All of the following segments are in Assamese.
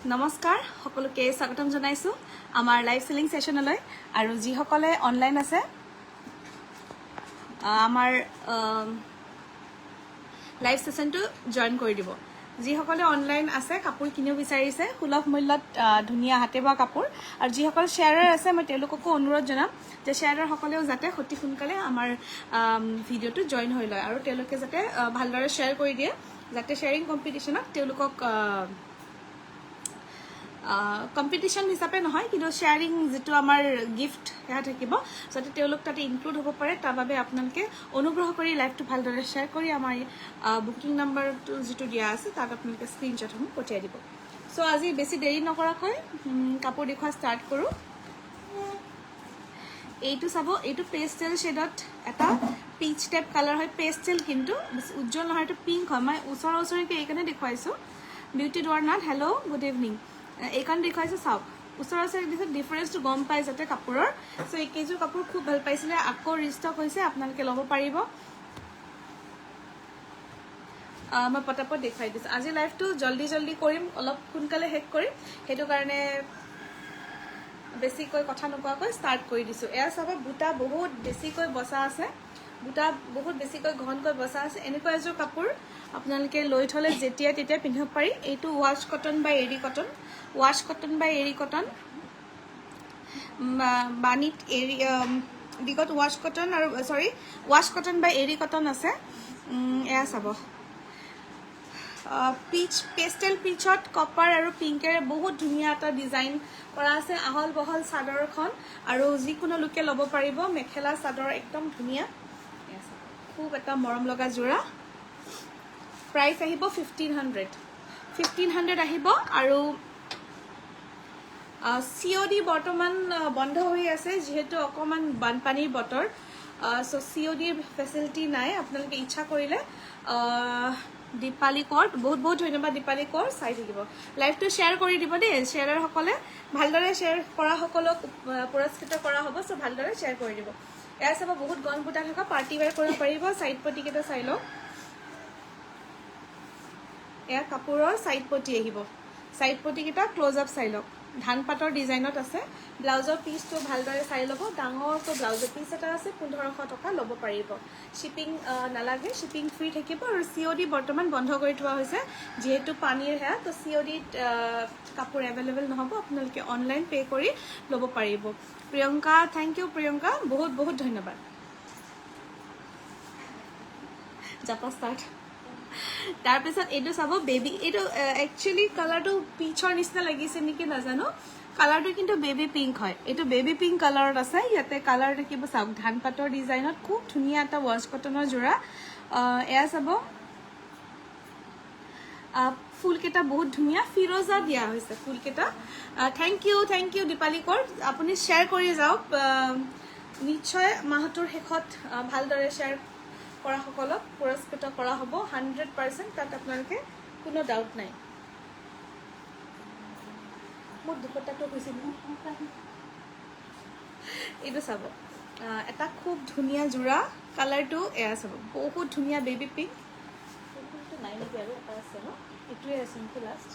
নমস্কাৰ সকলোকে স্বাগতম জনাইছো আমাৰ লাইভ সেলিং সেশনলৈ আৰু যি সকলে অনলাইন আছে আমাৰ লাইভ সেশনটো জয়েন কৰি দিব যি সকলে অনলাইন আছে কাপোৰ কিনিব বিচাৰিছে সুলভ মূল্যত ধুনিয়া হাতে বোৱা কাপোৰ আৰু যি সকল শেয়াৰাৰ আছে মই তেওঁলোককো অনুৰোধ জনাম যে শেয়াৰাৰ সকলেও যাতে অতি সোনকালে আমাৰ ভিডিওটো জয়েন হৈ লয় আৰু তেওঁলোকে যাতে ভালদৰে শেয়াৰ কৰি দিয়ে যাতে শেয়াৰিং কম্পিটিশনত তেওঁলোকক কম্পিটিশন হিচাপে নহয় কিন্তু শেয়াৰিং যেটো আমাৰ গিফট হেয়া থাকিব যাতে তেওঁলোক তাতে ইনক্লুড হ'ব পাৰে তাৰ বাবে আপোনালোকে অনুগ্ৰহ কৰি লাইভটো ভালদৰে শেয়াৰ কৰি আমাৰ বুকিং নাম্বাৰটো যেটো দিয়া আছে তাত আপোনালোকে স্ক্ৰিনশ্বটসমূহ পঠিয়াই দিব সো আজি বেছি দেৰি নকৰাকৈ কাপোৰ দেখুৱা ষ্টাৰ্ট কৰো এইটো চাব এইটো পেস্টেল শেডত এটা পিচ টাইপ কালাৰ হয় পেস্টেল কিন্তু উজ্জ্বল নহয় এটা পিংক হয় মই ওচৰকে এইখানে দেখুৱাইছো বিউটি ডোৰনাট হেল্ল গুড ইভিনিং এইখান দেখাইছো চাওক ওচৰতে দিছে ডিফাৰেন্সটো গম পাই যাতে কাপোৰৰ সো এই কেজু কাপোৰ খুব ভাল পাইছিলে আকৌ ৰিষ্টক হৈছে আপোনালোকে ল'ব পাৰিব মই পটাপট দেখাই দিছো আজি লাইভটো জলদি কৰিম অলপ সোনকালে হেক কৰিম হেতু কাৰণে বেছিকৈ কথা নকোৱাকৈ ষ্টাৰ্ট কৰি দিছো এয়া চাব বুটা বহুত বেছিকৈ বসা আছে বুটা বহুত বেছিকৈ ঘনকৈ বসা আছে এনেকুৱা এজোৰ কাপোৰ আপোনালোকে লৈ থলে যেতিয়া তেতিয়া পিন্ধিব পাৰি এইটো ওয়াশ কটন বাই এৰি কটন ওয়াশ কটন বাই এৰি কটন বানিত এৰি দিগত ওয়াশ কটন আৰু সৰি ওয়াশ কটন বাই এৰি কটন আছে এয়া চাব পিচ পেস্টেল পিচত কপাৰ আৰু পিংকেৰে বহুত ধুনিয়া এটা ডিজাইন কৰা আছে আহল বহল চাদৰখন আৰু যিকোনো লোকে ল'ব পাৰিব মেখেলা চাদৰ একদম ধুনিয়া খুব এটা মৰম লগা জোৰা প্ৰাইস আহিব 1500 আহিব আৰু সিওডি বৰ্তমান বন্ধ হৈ আছে যেহেতু অকমান বানপানীৰ বতৰ সো সিওডি ফেসিলিটি নাই আপোনালোকে ইচ্ছা কৰিলে দীপালি কোৰ বহুত ধন্যবাদ দীপালি কোৰ চাই থাকিব লাইভটো শেয়াৰ কৰি দিব দে শেয়াৰাৰ সকলে ভালদৰে শেয়াৰ কৰা সকলক পুৰস্কৃত কৰা হ'ব সো ভালদৰে শেয়াৰ কৰি দিব এয়া চাব বহুত গন বুটা থকা পাৰ্টি ওয়্যাৰ কৰিব পাৰিব সাইড পটি কেটা চাই লও এয়া কাপোৰৰ সাইড পটি আহিব সাইড পটি কেটা ক্লোজ আপ চাই লও ধান পাতৰ ডিজাইনত আছে ব্লাউজৰ পিসটো ভালদৰে চাই লব ডাঙৰকৈ ব্লাউজৰ পিস এটা আছে 1500 টকা ল'ব পাৰিব শিপিং নালাগে শিপিং ফ্ৰী থাকিব আৰু সিওডি বৰ্তমান বন্ধ কৰি থোৱা হৈছে যেহেতু পানীৰ হেয়া তো সিওডি কাপোৰ अवेलेबल নহব আপোনালোকে অনলাইন পে কৰি ল'ব পাৰিব প্ৰিয়ংকা থ্যাংক ইউ প্ৰিয়ংকা বহুত ধন্যবাদ জাপা ষ্টাৰ্ট তাৰ পিছত এইটো চাব বেবি এইটো একচুয়ালি কালাৰটো পিচৰ নিচিনা লাগিছে নেকি নাজানো কালাৰটো কিন্তু বেবি পিংক হয় এইটো বেবি পিংক কালাৰত আছে ইয়াতে কালাৰ দেখিব চাওক ধান পাতৰ ডিজাইনত খুব ধুনিয়া এটা ওয়াশ কটনৰ জোৰা এয়া চাব ফুলকেটা বহুত ধুনিয়া ফিৰোজা দিয়া হৈছে ফুলকেটা থ্যাংক ইউ দীপালি কোৰ আপুনি শেয়াৰ কৰি যাওক নিশ্চয় মাহটোৰ শেষত ভালদৰে শেয়াৰ কৰা সকলক পুৰস্কৃত কৰা হ'ব 100% তাত আপোনালোকে কোনো ডাউট নাই মোৰ দুপট্টাটো হৈছে এইটো চাব এটা খুব ধুনিয়া জোৰা কালাৰটো এয়া চাব বহুত ধুনিয়া বেবি পিংক কোনটো নাই নেকি আৰু এটা আছে ন এটোৱে আছে লাষ্ট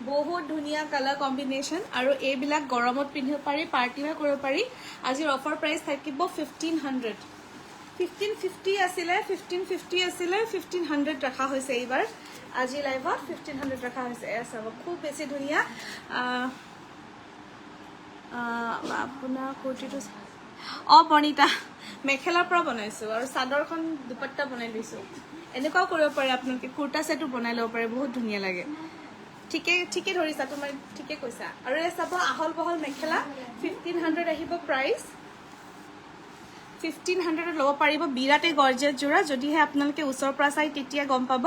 বহুত ধুনিয়া কালাৰ কম্বিনেশন আৰু এইবিলাক গৰমত পিন্ধিব পাৰি পাৰ্টি ওয়্যাৰ কৰিব পাৰি আজিৰ অফাৰ প্ৰাইস থাকিব 1550 আছিলে 1500 ৰাখা হৈছে এইবাৰ আজি লাইভত 1500 ৰাখা হৈছে এয়া চাব খুব বেছি ধুনিয়া আপোনাৰ কুৰ্তিটো বনিতা মেখেলাৰ পৰা বনাইছো আৰু চাদৰখন দুপট্টা বনাই লৈছো এনেকুৱাও কৰিব পাৰে আপোনালোকে কুৰ্তা সেটও বনাই ল'ব পাৰে বহুত ধুনিয়া লাগে ঠিকে ধৰিছা তুমি ঠিকে কৈছা আৰু এই চাব আহল বহল মেখেলা 1500 আহিব প্ৰাইস 1500 ল'ব পাৰিব বিৰাটে গৰ্জিয়াছ জোৰা যদিহে আপোনালোকে ওচৰৰ পৰা চাই তেতিয়া গম পাব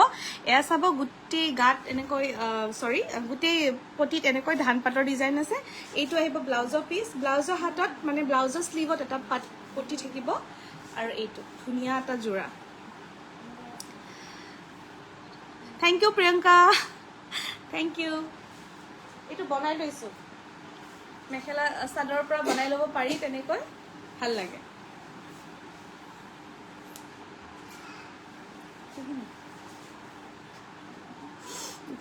এয়া চাব গুটি গাত এনেকৈ সৰি গুটি পটিত এনেকৈ ধান পাতৰ ডিজাইন আছে এইটো আহিব ব্লাউজৰ পিস ব্লাউজৰ হাতত মানে ব্লাউজৰ স্লিভত এটা পটি থাকিব আৰু এইটো ধুনিয়া এটা জোৰা thank you Priyanka thank you এইটো বনাই লৈছো মেখেলা চাদৰৰ পৰা বনাই ল'ব পাৰি তেনেকৈ ভাল লাগে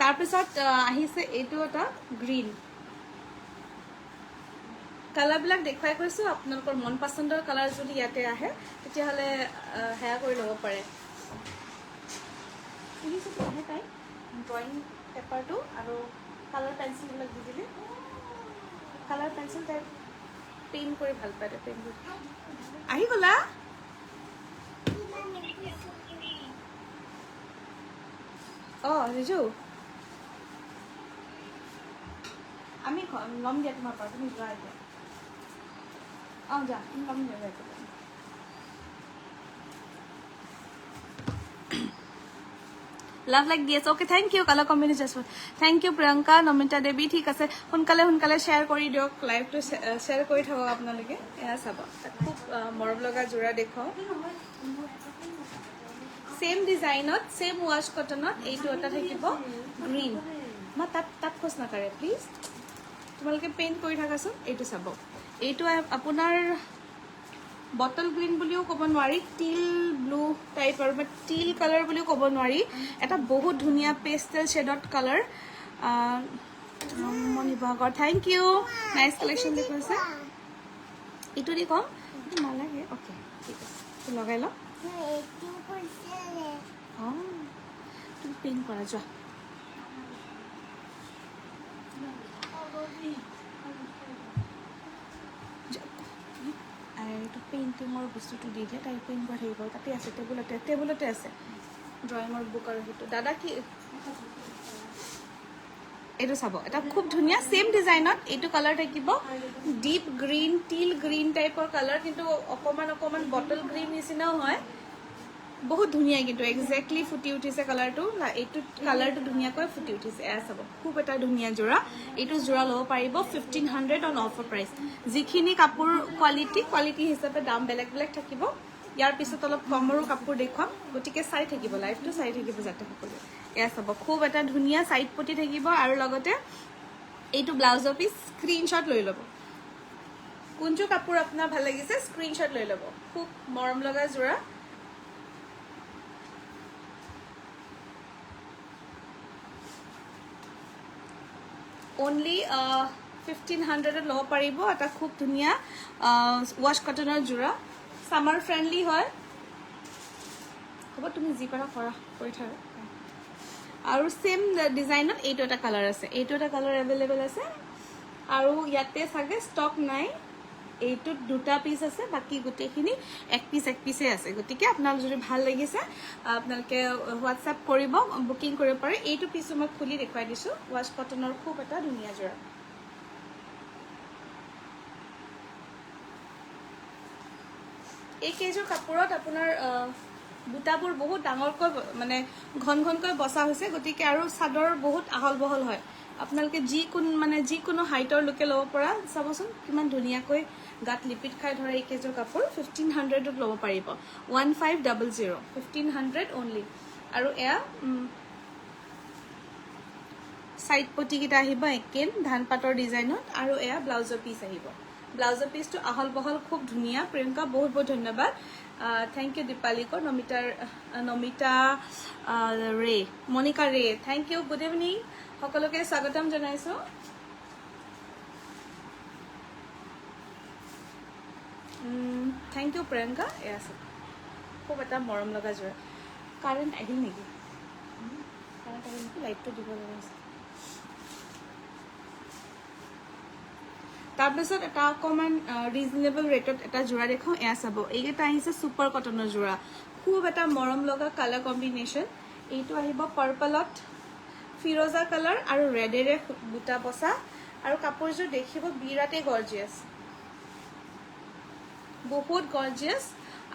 তাৰপিছত আহিছে এইটো এটা গ্ৰীণ কালাৰবিলাক দেখুৱাই কৈছোঁ আপোনালোকৰ মন পচন্দৰ কালাৰ যদি ইয়াতে আহে তেতিয়াহ'লে সেয়া কৰি ল'ব পাৰে আহে তাই ড্ৰয়িং পেপাৰটো আৰু কালাৰ পেঞ্চিলবিলাক দি দিলে কালাৰ পেঞ্চিল তাই পেইণ্ট কৰি ভাল পায় তাই পেইণ্ট কৰি আহি গ'লা অঁ ৰিজু আমি ল'ম দিয়া তোমাৰ পৰা তুমি যোৱা এতিয়া অঁ যা তুমি ল'ম দিয়া লাভ লাইক দি আছে okay thank you colour combination thank you Priyanka Namita Devi ঠিক আছে সোনকালে শ্বেয়াৰ কৰি দিয়ক লাইভটো শ্বেয়াৰ কৰি থাকক আপোনালোকে এয়া চাব খুব মৰম লগা যোৰা দেখুৱাওঁ সেম ডিজাইনত সেম ৱাছ কটনত এইটো এটা থাকিব গ্ৰীণ মই তাত খোজ নাকাৰে প্লিজ তোমালোকে পেইণ্ট কৰি থাকাচোন এইটো চাব এইটো আপোনাৰ বটল গ্ৰীণ বুলিও ক'ব নোৱাৰি টিল ব্লু টাইপ আৰু টিল কালাৰ বুলিও ক'ব নোৱাৰি এটা বহুত ধুনীয়া পেষ্টেল শ্বেডত কালাৰ মণিভাগৰ থেংক ইউ নাইচ কালেকশ্যন দেখুৱাইছে এইটো দি ক'ম নালাগে অ'কে ঠিক আছে লগাই লওঁ অঁ তুমি পেইণ্ট কৰা যোৱা এইটো পেইণ্টিঙৰ বস্তুটো দি দিলে তাই পেইণ্ট কৰি থাকিব তাতে আছে টেবুলতে আছে ড্ৰয়িঙৰ বুক আৰু সেইটো দাদা কি এইটো চাব এটা খুব ধুনীয়া সেম ডিজাইনত এইটো কালাৰ থাকিব ডিপ গ্ৰীণ টিল গ্ৰীণ টাইপৰ কালাৰ কিন্তু অকণমান বটল গ্ৰীণ নিচিনাও হয় বহুত ধুনীয়া কিন্তু একজেক্টলি ফুটি উঠিছে কালাৰটো এইটো কালাৰটো ধুনীয়াকৈ ফুটি উঠিছে এয়া চাব খুব এটা ধুনীয়া যোৰা এইটো যোৰা ল'ব পাৰিব 1500 অন অফাৰ প্ৰাইচ যিখিনি কাপোৰ কোৱালিটি হিচাপে দাম বেলেগ বেলেগ থাকিব ইয়াৰ পিছত অলপ কমৰো কাপোৰ দেখুৱাম গতিকে চাই থাকিব লাইভটো চাই থাকিব যাতে সকলোৱে এয়া চাব খুব এটা ধুনীয়া চাইড পটি থাকিব আৰু লগতে এইটো ব্লাউজৰ পিচ স্ক্ৰীনশ্বট লৈ ল'ব কোনটো কাপোৰ আপোনাৰ ভাল লাগিছে স্ক্ৰীনশ্বট লৈ ল'ব খুব মৰম লগা যোৰা only 1500 ল'ব পাৰিব এটা খুব ধুনীয়া ৱাছ কটনৰ যোৰা সামাৰ ফ্ৰেণ্ডলি হয় হ'ব তুমি যি পাৰা কৰি থাকা আৰু সেম ডিজাইনত এইটো এটা কালাৰ আছে এইটো এটা কালাৰ এভেইলেবল আছে আৰু ইয়াতে চাগে ষ্টক নাই এইটোত দুটা পিচ আছে বাকি গোটেইখিনি এক পিচে আছে গতিকে আপোনালোক যদি ভাল লাগিছে আপোনালোকে হোৱাটছআপ কৰিব বুকিং কৰিব পাৰে এইটো পিচো মই খুলি দেখুৱাই দিছোঁ ৱাছ কটনৰ খুব এটা ধুনীয়া যোৰা এই কেইযোৰ কাপোৰত আপোনাৰ বুটাবোৰ বহুত ডাঙৰকৈ মানে ঘনকৈ বসা হৈছে গতিকে আৰু চাদৰ বহুত আহল বহল হয় আপোনালোকে যিকোনো হাইটৰ লোকে ল'ব পৰা চাবচোন কিমান ধুনীয়াকৈ গাত লিপিত খাই ধৰা এই কেইযোৰ কাপোৰ 1500ত ল'ব পাৰিব 1500 1500 অনলি আৰু এয়া সাইড পটি কিটা আহিব একেন ধান পাতৰ ডিজাইনত আৰু এয়া ব্লাউজৰ পিচ আহিব ব্লাউজৰ পিচটো আহল বহল খুব ধুনীয়া প্ৰিয়ংকা বহুত ধন্যবাদ থ্যাংক ইউ দীপালিকৰ নমিতা ৰে মনিকা ৰে থ্যাংক ইউ গুড ইভিনিং সকলোকে স্বাগতম জনাইছো থ্যাংক ইউ প্ৰিয়ংকা এয়া খুব এটা মৰম লগা যোৰা কাৰেণ্ট আহিল নেকি লাইটটো দিব লগা আছে তাৰপিছত এটা অকণমান ৰিজনেবল ৰেটত এটা যোৰা দেখুৱাওঁ এয়া চাব এইকেইটা আহিছে ছুপাৰ কটনৰ যোৰা খুব এটা মৰম লগা কালাৰ কম্বিনেশ্যন এইটো আহিব পাৰ্পলত ফিৰোজা কালাৰ আৰু ৰেডেৰে বুটা বসা আৰু কাপোৰযোৰ দেখিব বিৰাটেই গৰ্জিয়াছ বহুত গৰ্জিয়াছ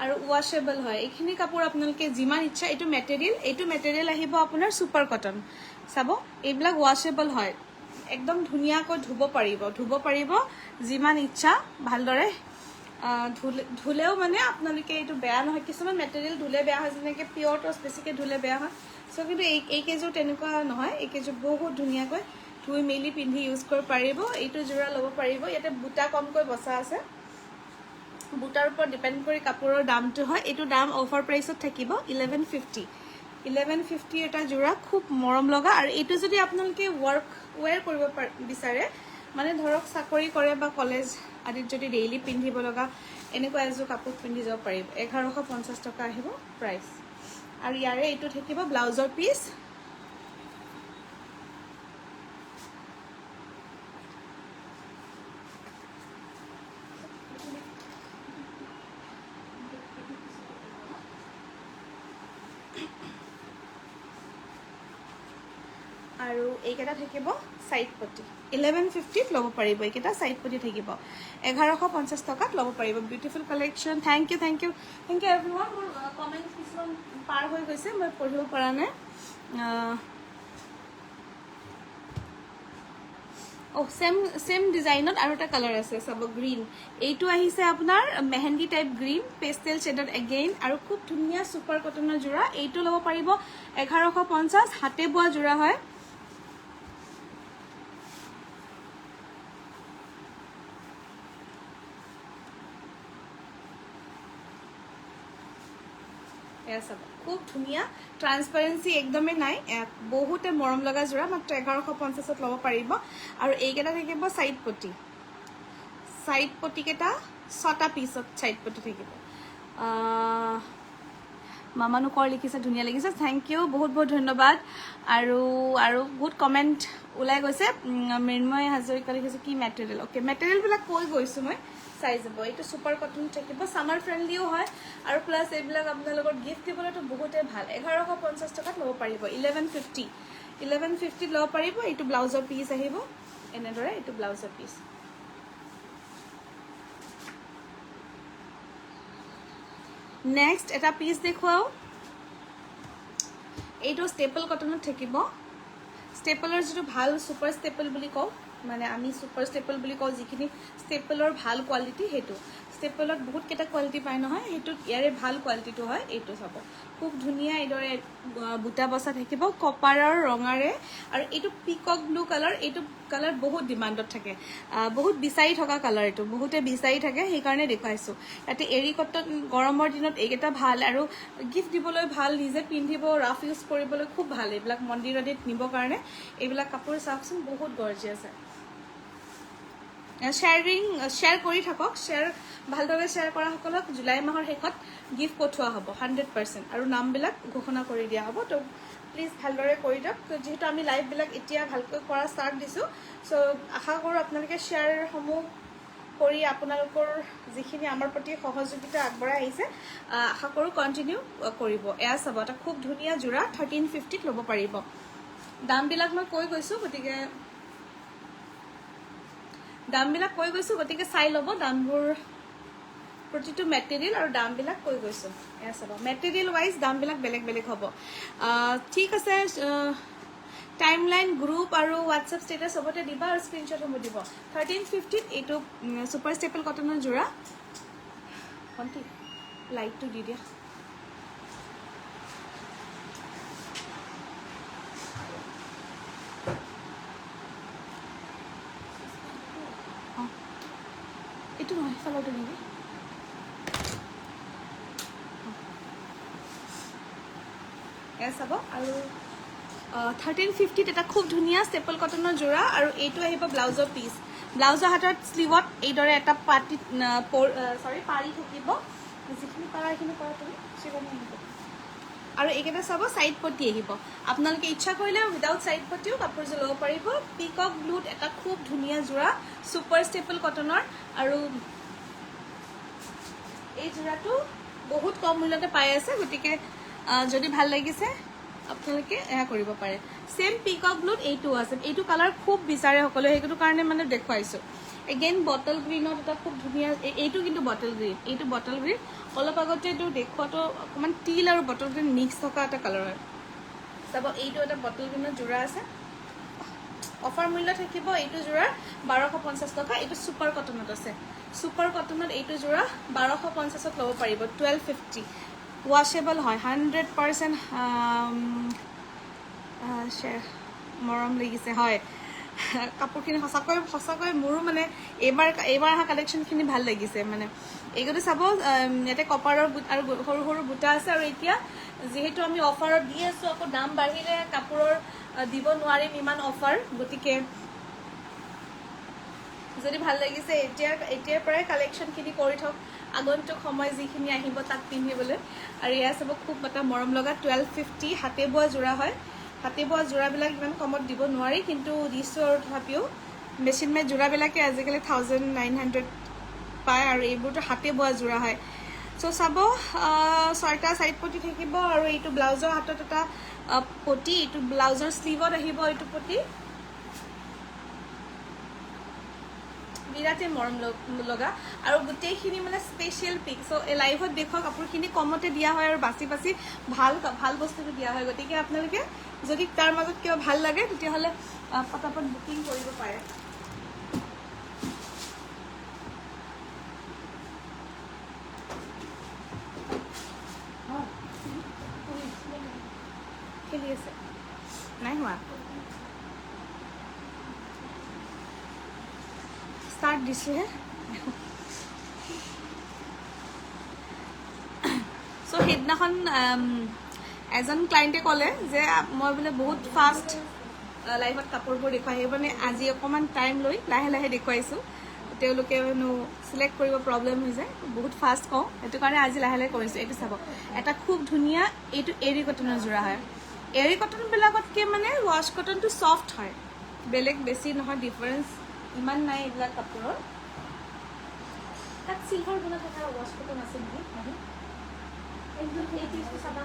আৰু ৱাশেবল হয় এইখিনি কাপোৰ আপোনালোকে যিমান ইচ্ছা এইটো মেটেৰিয়েল আহিব আপোনাৰ ছুপাৰ কটন চাব এইবিলাক ৱাশেবল হয় একদম ধুনীয়াকৈ ধুব পাৰিব যিমান ইচ্ছা ভালদৰে ধুলেও মানে আপোনালোকে এইটো বেয়া নহয় কিছুমান মেটেৰিয়েল ধুলে বেয়া হয় যেনেকৈ পিয়ৰ টছ বেছিকৈ ধুলে বেয়া হয় চ' কিন্তু এই কেইযোৰ তেনেকুৱা নহয় এই কেইযোৰ বহুত ধুনীয়াকৈ ধুই মেলি পিন্ধি ইউজ কৰিব পাৰিব এইটো যোৰা ল'ব পাৰিব ইয়াতে বুটা কমকৈ বসা আছে বুটাৰ ওপৰত ডিপেণ্ড কৰি কাপোৰৰ দামটো হয় এইটো দাম অফাৰ প্ৰাইচত থাকিব 1150 1150 এটা জোৰা খুব মৰম লগা আৰু এইটো যদি আপোনালোকে ৱেৰ কৰিব বিচাৰে মানে ধৰক চাকৰি কৰে বা কলেজ আদিত যদি ডেইলি পিন্ধিব লগা এনেকুৱা এযোৰ কাপোৰ পিন্ধি যাব পাৰিব 1150 টকা আহিব প্ৰাইচ আৰু ইয়াৰে এইটো থাকিব ব্লাউজৰ পিচ আৰু এইকেইটা থাকিব সাইড পটি 1150 ল'ব পাৰিব এইকেইটা সাইড পটি থাকিব 1150 টকাত ল'ব পাৰিব beautiful collection thank you everyone মোৰ কমেন্টছ কিছুমান পাৰ হৈ গৈছে মই পঢ়িব পৰা নাই সেম ডিজাইনত আৰু এটা কালাৰ আছে সব গ্ৰীন এইটো আহিছে আপোনাৰ মেহেন্দি টাইপ গ্ৰীন পেষ্টেল শেডত এগেইন আৰু খুব ধুনীয়া সুপাৰ কটনৰ জোৰা এইটো ল'ব পাৰিব 1150 হাতে বোৱা জোৰা হয় খুব ধুনীয়া ট্ৰান্সপাৰেন্সি একদমই নাই বহুতে মৰম লগা জোৰা মাত্ৰ 1150ত ল'ব পাৰিব আৰু এইকেইটা থাকিব সাইড পটি কেইটা 6টা পিছত সাইড পটি থাকিব মামানু কৰ লিখিছে ধুনীয়া লাগিছে থ্যাংক ইউ বহুত বহুত ধন্যবাদ আৰু বহুত কমেন্ট ওলাই গৈছে মৃন্ময় হাজৰিকা লিখিছে কি মেটেৰিয়েল ওকে মেটেৰিয়েল বিলাক কৈ গৈছো মই চাই যাব এইটো সুপাৰ কটন থাকিব সামাৰ ফ্ৰেন্ডলিও হয় আৰু প্লাস এইবিলাক আপোনালোকৰ গিফট দিবলৈতো বহুতে ভাল 1150 টকাত ল'ব পাৰিব 1150 ল'ব পাৰিব এইটো ব্লাউজৰ পিচ আহিব এনেদৰে এইটো ব্লাউজৰ পিচ নেক্সট এটা পিচ দেখুৱাও এইটো স্টেপল কটনত থাকিব স্টেপলৰ যেটো ভাল সুপাৰ স্টেপল বুলি কও মানে আমি সুপাৰ স্টেপল বুলি কও যিখিনি স্টেপলৰ ভাল কোৱালিটি হেতু স্টেপলত বহুত কেটা কোৱালিটি পায় নহয় হেতু ইয়াৰে ভাল কোৱালিটিটো হয় এইটো চাব খুব ধুনীয়া এইদৰে বুটা বসা থাকিব কপাৰৰ ৰঙাৰে আৰু এইটো পিকক ব্লু কালাৰ এইটো কালাৰ বহুত ডিমান্ডত থাকে বহুত বিচাৰি থকা কালাৰ এইটো বহুতে বিচাৰি থাকে সেই কাৰণে দেখাইছো ইয়াতে এৰি কটন গৰমৰ দিনত এইকেটা ভাল আৰু গিফট দিবলৈ ভাল নিজে পিন্ধিব ৰাফ ইউজ কৰিবলৈ খুব ভাল এইবিলাক মন্দিৰত নিব কাৰণে এইবিলাক কাপোৰ চাওকচোন বহুত গৰ্জিয়াছ আছে শ্বেয়াৰ কৰি থাকক শ্বেয়াৰ ভালদৰে শ্বেয়াৰ কৰা সকলক জুলাই মাহৰ শেষত গিফট পঠোৱা হ'ব 100% আৰু নামবিলাক ঘোষণা কৰি দিয়া হ'ব তো প্লিজ ভালদৰে কৰি দিয়ক যেহেতু আমি লাইভ বিলাক এতিয়া ভালকৈ কৰা ষ্টাৰ্ট দিছো সো আশা কৰো আপোনালোকে শ্বেয়াৰ সমূহ কৰি আপোনালোকৰ যিখিনি আমাৰ প্ৰতি সহযোগিতা আগবঢ়াই আহিছে আশা কৰো কন্টিনিউ কৰিব এয়া চাব এটা খুব ধুনীয়া জোৰা 1350 ত ল'ব পাৰিব দামবিলাক মই কৈ গৈছো গতিকে চাই ল'ব দামবোৰ প্ৰতিটো মেটেৰিয়েল আৰু দামবিলাক কৈ গৈছো এয়া চাব মেটেৰিয়েল ওয়াইজ দামবিলাক বেলেগ বেলেগ হ'ব ঠিক আছে টাইমলাইন গ্ৰুপ আৰু হোৱাটসঅ্যাপ ষ্টেটাস সবতে দিবা আৰু স্ক্ৰিনশ্বট হ'ব দিব 1350 এইটো সুপাৰ ষ্টেপল কটনৰ জোৰা কোনটি লাইটটো দি দিয়া এইটো নহয় ফলটো দিবি এয়া চাব আৰু 1350 এটা খুব ধুনীয়া ষ্টেপল কটনৰ জোৰা আৰু এইটো আহিব ব্লাউজৰ পিচ ব্লাউজৰ হাতত স্লিভত এইদৰে এটা পাৰি থাকিব যিখিনি পাৰা এইখিনি কৰা তুমি চিগনি আহিব আৰু এইকেইটা চাব সাইড পটি আহিব আপোনালোকে ইচ্ছা কৰিলে উইদাউট সাইড পটিও কাপোৰযোৰ ল'ব পাৰিব পিকক ব্লুত এটা খুব ধুনীয়া জোৰা সুপাৰ ষ্টেপল কটনৰ আৰু এই জোৰাটো বহুত কম মূল্যতে পাই আছে গতিকে যদি ভাল লাগিছে আপোনালোকে এয়া কৰিব পাৰে সেম পিকক ব্লুত এইটো আছে এইটো কালাৰ খুব বিচাৰে সকলো এইটো কাৰণে মানে দেখুৱাইছো এগেইন বটল গ্ৰীনত এটা খুব ধুনীয়া এইটো কিন্তু বটল গ্ৰীন অলপ আগতে এইটো দেখুৱাটো অকমান টিল আৰু বটল গ্ৰীন মিক্স থকা এটা কালাৰ হয় চাব এইটো এটা বটল গ্ৰীনৰ জোৰা আছে অফাৰ মূল্য থাকিব এইটো জোৰা 1250 টকা এইটো সুপাৰ কটনত আছে সুপাৰ কটনত এইটো জোৰা 1250ত ল'ব পাৰিব 1250 ওয়াশেবল হয় 100% মৰম লাগিছে হয় কাপোৰখিনি সঁচাকৈ মোৰো মানে এইবাৰ অহা কালেকশ্যনখিনি ভাল লাগিছে মানে এইগুলো চাব ইয়াতে কপাৰৰ আৰু সৰু সৰু বুটা আছে আৰু এতিয়া যেহেতু আমি অফাৰত দি আছো আকৌ দাম বাঢ়িলে কাপোৰৰ দিব নোৱাৰিম ইমান অফাৰ গতিকে যদি ভাল লাগিছে এতিয়াৰ পৰাই কালেকশ্যনখিনি কৰি থওক আগন্তুক সময় যিখিনি আহিব তাক পিন্ধিবলৈ আৰু এয়া চাব খুব এটা মৰম লগা 1250 হাতে বোৱা যোৰা হয় হাতে বোৱা যোৰাবিলাক ইমান কমত দিব নোৱাৰি কিন্তু দিছোঁ আৰু তথাপিও মেচিন মেড যোৰাবিলাকে আজিকালি 1900 পায় আৰু এইবোৰতো হাতে বোৱা যোৰা হয় চ' চাব 6টা সাইড পটি থাকিব আৰু এইটো ব্লাউজৰ হাতত এটা পটি এইটো ব্লাউজৰ স্লিভত আহিব এইটো পটি বিৰাটে মৰম লগা আৰু গোটেইখিনি মানে স্পেচিয়েল পিক চ' এই লাইভত দেখুৱা কাপোৰখিনি কমতে দিয়া হয় আৰু বাছি বাছি ভাল বস্তুটো দিয়া হয় গতিকে আপোনালোকে যদি তাৰ মাজত কিবা ভাল লাগে তেতিয়াহ'লে পটাপট বুকিং কৰিব পাৰে খেলি আছে নাই হোৱা ষ্টাৰ্ট দিছোঁহে চ' সেইদিনাখন এজন ক্লাইণ্টে ক'লে যে মই বোলে বহুত ফাষ্ট লাইফত কাপোৰবোৰ দেখুৱাই সেইকাৰণে আজি অকণমান টাইম লৈ লাহে লাহে দেখুৱাইছোঁ তেওঁলোকে চিলেক্ট কৰিব প্ৰব্লেম হৈ যায় বহুত ফাষ্ট কওঁ সেইটো কাৰণে আজি লাহে লাহে কৰিছোঁ এইটো চাব এটা খুব ধুনীয়া এইটো এৰী কটনৰ যোৰা হয় এৰী কটনবিলাকতকৈ মানে ৱাছ কটনটো ছফ্ট হয় বেলেগ বেছি নহয় ডিফাৰেঞ্চ ইমান নাই এইবিলাক কাপোৰৰ তাত চিলভাৰ গুণা থকা ৱাছ কটন আছে নেকি একদম এই পিচটো চাবা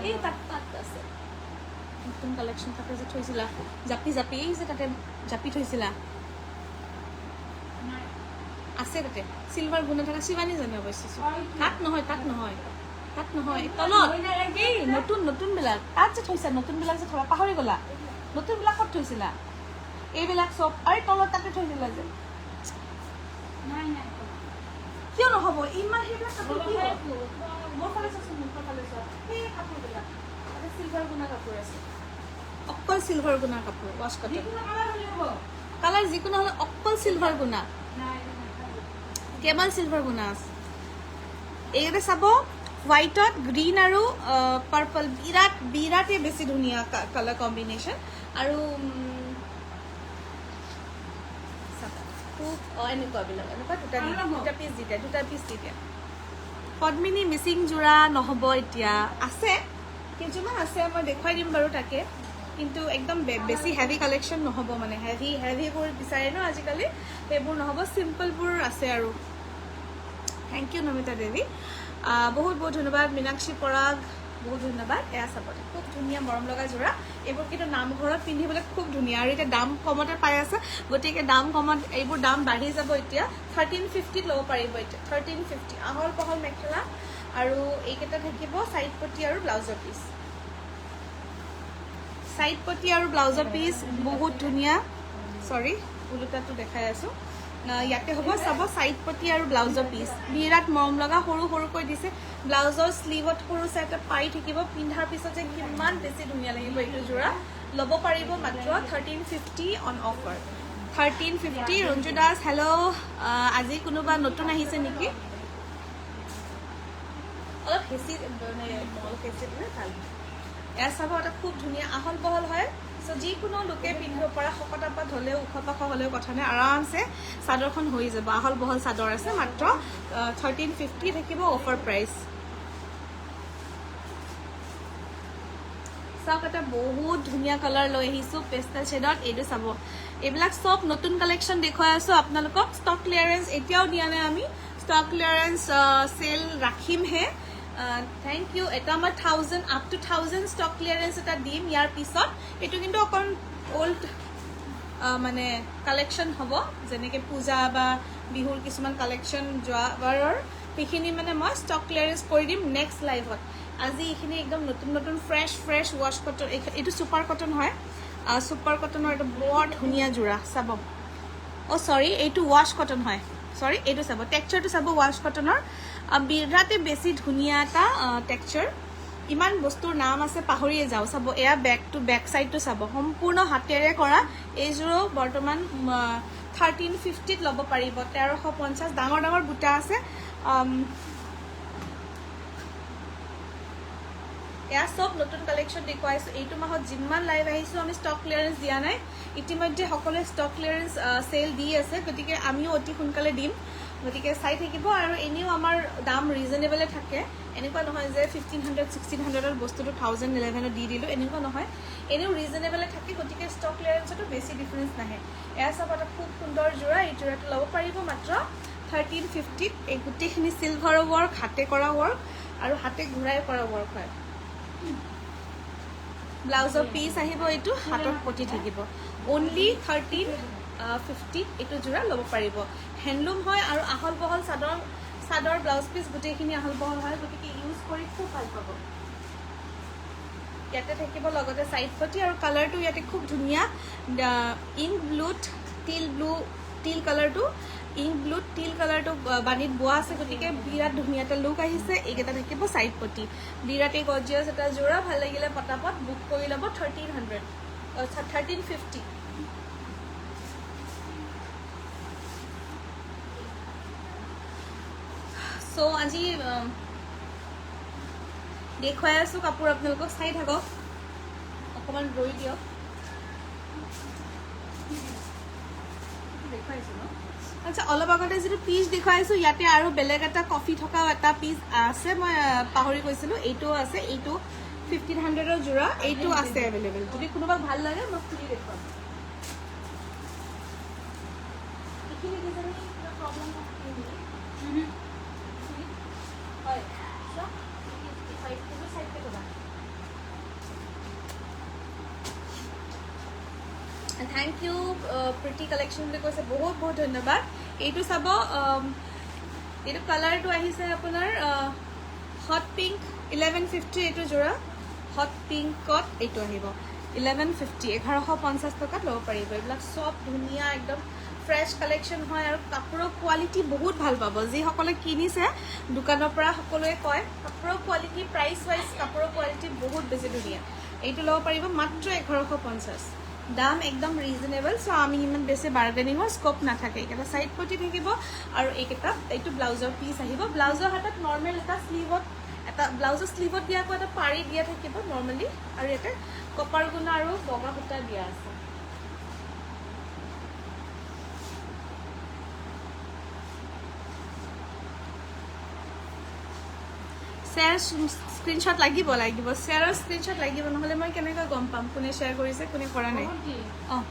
এই তাত আছে নতুন কালেকশ্যন তাতে যে থৈছিলা জাপি যে তাতে জাপি থৈছিলা আছে তাতে চিলভাৰ গুণা থকা শিৱানী জানে অৱশ্যে তাত নহয় তলত এই নতুনবিলাক তাত যে থৈছা নতুনবিলাক যে থবা পাহৰি গ'লা নতুনবিলাক ক'ত থৈছিলা এইবিলাক চব আৰু তলত তাতে থৈছিলা যে কিয় নহ'ব ইমান সেইবিলাক কাপোৰ কি মোৰ ফালে চোৱাচোন মুখৰ ফালে চোৱা সেই কাপোৰবিলাক তাতে চিলভাৰ গুণা কাপোৰ আছে অকল চিলভাৰ গুণা কাপোৰ ৱাছ কটন কালাৰ যিকোনো হ'লে অকল চিলভাৰ গুণা কেৱল চিলভাৰ গুণা আছে এইকেইটা চাব হোৱাইটত গ্ৰীণ আৰু পাৰ্পল বিৰাটে বেছি ধুনীয়া কালাৰ কম্বিনেশ্যন আৰু এনেকুৱা দুটা পিচ দি দিয়ে পদ্মিনী মিচিং যোৰা নহ'ব এতিয়া আছে কেইযোৰমান আছে মই দেখুৱাই দিম বাৰু তাকে কিন্তু একদম বেছি হেভি কালেকশ্যন নহ'ব মানে হেভিবোৰ বিচাৰে ন আজিকালি সেইবোৰ নহ'ব চিম্পলবোৰ আছে আৰু থেংক ইউ নমিতা দেৱী বহুত ধন্যবাদ মীনাক্ষী পৰাগ বহুত ধন্যবাদ এয়া চাবতে খুব ধুনীয়া মৰম লগা যোৰা এইবোৰ কিন্তু নামঘৰত পিন্ধিবলৈ খুব ধুনীয়া আৰু এতিয়া দাম কমতে পাই আছে গতিকে দাম কমত এইবোৰ দাম বাঢ়ি যাব এতিয়া 1350 ল'ব পাৰিব এতিয়া 1350 আহল পহল মেখেলা আৰু এইকেইটা থাকিব সাইড পটি আৰু ব্লাউজৰ পিচ সাইড পটি আৰু ব্লাউজৰ পিচ বহুত ধুনীয়া সৰি উলুটাটো দেখাই আছোঁ ইয়াতে হ'ব চাব সাইড পটি আৰু ব্লাউজৰ পিচ বিৰাট মৰম লগা সৰুকৈ দিছে ব্লাউজৰ স্লিভত সৰু চাই পাই থাকিব পিন্ধাৰ পিছত যে কিমান বেছি ধুনীয়া লাগিব এইটো যোৰা ল'ব পাৰিব মাত্ৰ 1350 on offer 1350 Ranju Das hello' আজি কোনোবা নতুন আহিছে নেকি অলপ হেঁচি ভাল এয়া চাব এটা খুব ধুনীয়া আহল বহল হয় চ' যিকোনো লোকে পিন্ধিব পৰা শকতাপাত হ'লেও ওখ পাখ হ'লেও কথা নাই আৰামছে চাদৰখন হৈ যাব আহল বহল চাদৰ আছে মাত্ৰ 1350 থাকিব অফাৰ প্ৰাইচ চাওক এটা বহুত ধুনীয়া কালাৰ লৈ আহিছোঁ পেষ্টেল শ্বেডত এইটো চাব এইবিলাক চব নতুন কালেকশ্যন দেখুৱাই আছোঁ আপোনালোকক ষ্টক ক্লিয়াৰেঞ্চ এতিয়াও দিয়া নাই আমি ষ্টক ক্লিয়াৰেঞ্চ চেল ৰাখিমহে থেংক ইউ এটা মই 1000 আপ টু 1000 ষ্টক ক্লিয়াৰেঞ্চ এটা দিম ইয়াৰ পিছত এইটো কিন্তু অকণ অল্ড মানে কালেকশ্যন হ'ব যেনেকৈ পূজা বা বিহুৰ কিছুমান কালেকশ্যন যোৱাবাৰৰ সেইখিনি মানে মই ষ্টক ক্লিয়াৰেঞ্চ কৰি দিম নেক্সট লাইভত আজি এইখিনি একদম নতুন ফ্ৰেছ ৱাছ কটন এইটো ছুপাৰ কটন হয় ছুপাৰ কটনৰ এইটো বৰ ধুনীয়া যোৰা চাব চৰি এইটো ৱাছ কটন হয় সৰি এইটো চাব টেক্সচাৰটো চাব ৱাছ কটনৰ বিৰাটে বেছি ধুনীয়া এটা টেক্সচাৰ ইমান বস্তুৰ নাম আছে পাহৰিয়ে যাওঁ চাব এয়া বেক চাইডটো চাব সম্পূৰ্ণ হাতেৰে কৰা এইযোৰো বৰ্তমান 1350 ল'ব পাৰিব 1350 ডাঙৰ ডাঙৰ বুটা আছে এয়া সব নতুন কালেকশ্যন দেখুৱাইছোঁ এইটো মাহত যিমান লাইভ আহিছোঁ আমি ষ্টক ক্লিয়াৰেন্স দিয়া নাই ইতিমধ্যে সকলোৱে ষ্টক ক্লিয়াৰেন্স সেল দি আছে গতিকে আমিও অতি সোনকালে দিম গতিকে চাই থাকিব আৰু এনেও আমাৰ দাম ৰিজনেবলে থাকে এনেকুৱা নহয় যে 1500 1600 বস্তুটো 1011 দি দিলোঁ এনেকুৱা নহয় এনেও ৰিজনেবলে থাকে গতিকে ষ্টক ক্লিয়াৰেন্সতো বেছি ডিফাৰেন্স নাহে এয়া সব এটা খুব সুন্দৰ জোৰা এই জোৰাটো ল'ব পাৰিব মাত্ৰ 1350 এই গোটেইখিনি চিলভাৰৰ ৱৰ্ক হাতে কৰা ৱৰ্ক আৰু হাতে ঘূৰাই কৰা ৱৰ্ক হয় ব্লাউজৰ পিস আহিব এইটো হাতত পটি থাকিব অনলি 1350 এইটো জোৰা ল'ব পাৰিব হ্যান্ডলুম হয় আৰু আহল বহল চাদৰ ব্লাউজ পিস গোটেইখিনি আহল বহল হয় গতিকে ইউজ কৰি খুব ভাল পাব ইয়াতে থাকিব লগতে সাইড পটি আৰু কালাৰটো ইয়াতে খুব ধুনীয়া ইংক ব্লুত টিল কালাৰটো ইংক ব্লুত টিল কালাৰটো বানিত বোৱা আছে গতিকে বিৰাট ধুনীয়া এটা লুক আহিছে এইকেইটা থাকিব সাইড পটি বিৰাটেই গৰ্জিয়াছ এটা জোৰা ভাল লাগিলে পটাপট বুক কৰি ল'ব 1350 সো আজি দেখুৱাই আছোঁ কাপোৰ আপোনালোকক চাই থাকক অকণমান ৰৈ দিয়ক দেখুৱাইছোঁ ন আচ্ছা অলপ আগতে যিটো পিচ দেখুৱাইছোঁ ইয়াতে আৰু বেলেগ এটা কফি থকাও এটা পিচ আছে মই পাহৰি গৈছিলোঁ এইটোও আছে এইটো 1500ৰ জোৰা এইটো আছে এভেইলেবল যদি কোনোবাক ভাল লাগে মই খুলি দেখুৱাম এইখিনি ডিজাইন কিবা প্ৰব্লেম থাকে নেকি হয় থ্যাংক ইউ প্ৰিটি কালেকশ্যন বুলি কৈছে বহুত বহুত ধন্যবাদ এইটো চাব এইটো কালাৰটো আহিছে আপোনাৰ হট পিংক 1150 এইটো জোৰা হট পিংকত এইটো আহিব 1150 1150 টকাত ল'ব পাৰিব এইবিলাক সব ধুনীয়া একদম ফ্ৰেছ কালেকশ্যন হয় আৰু কাপোৰৰ কোৱালিটি বহুত ভাল পাব যিসকলে কিনিছে দোকানৰ পৰা সকলোৱে কয় কাপোৰৰ কোৱালিটি প্ৰাইচ ৱাইজ কাপোৰৰ কোৱালিটি বহুত বেছি ধুনীয়া এইটো ল'ব পাৰিব মাত্ৰ 1150 দাম একদম ৰিজনেবল সো আমি ইমান বেছি বাৰ্গেনিঙৰ স্কোপ নাথাকে এইকেইটা সাইড পটি থাকিব আৰু এইকেইটা এইটো ব্লাউজৰ পিচ আহিব ব্লাউজৰ হাতত নৰ্মেল এটা স্লিভত এটা ব্লাউজৰ স্লিভত দিয়াকৈ এটা পাৰি দিয়া থাকিব নৰ্মেলি আৰু ইয়াতে কপাৰ গুণা আৰু বগা সূতা দিয়া আছে শ্বেয়াৰ স্ক্ৰীনশ্বট লাগিব শ্বেয়াৰৰ স্ক্ৰীনশ্বট লাগিব নহ'লে মই কেনেকৈ গম পাম কোনে শ্বেয়াৰ কৰিছে কোনে কৰা নাই অঁ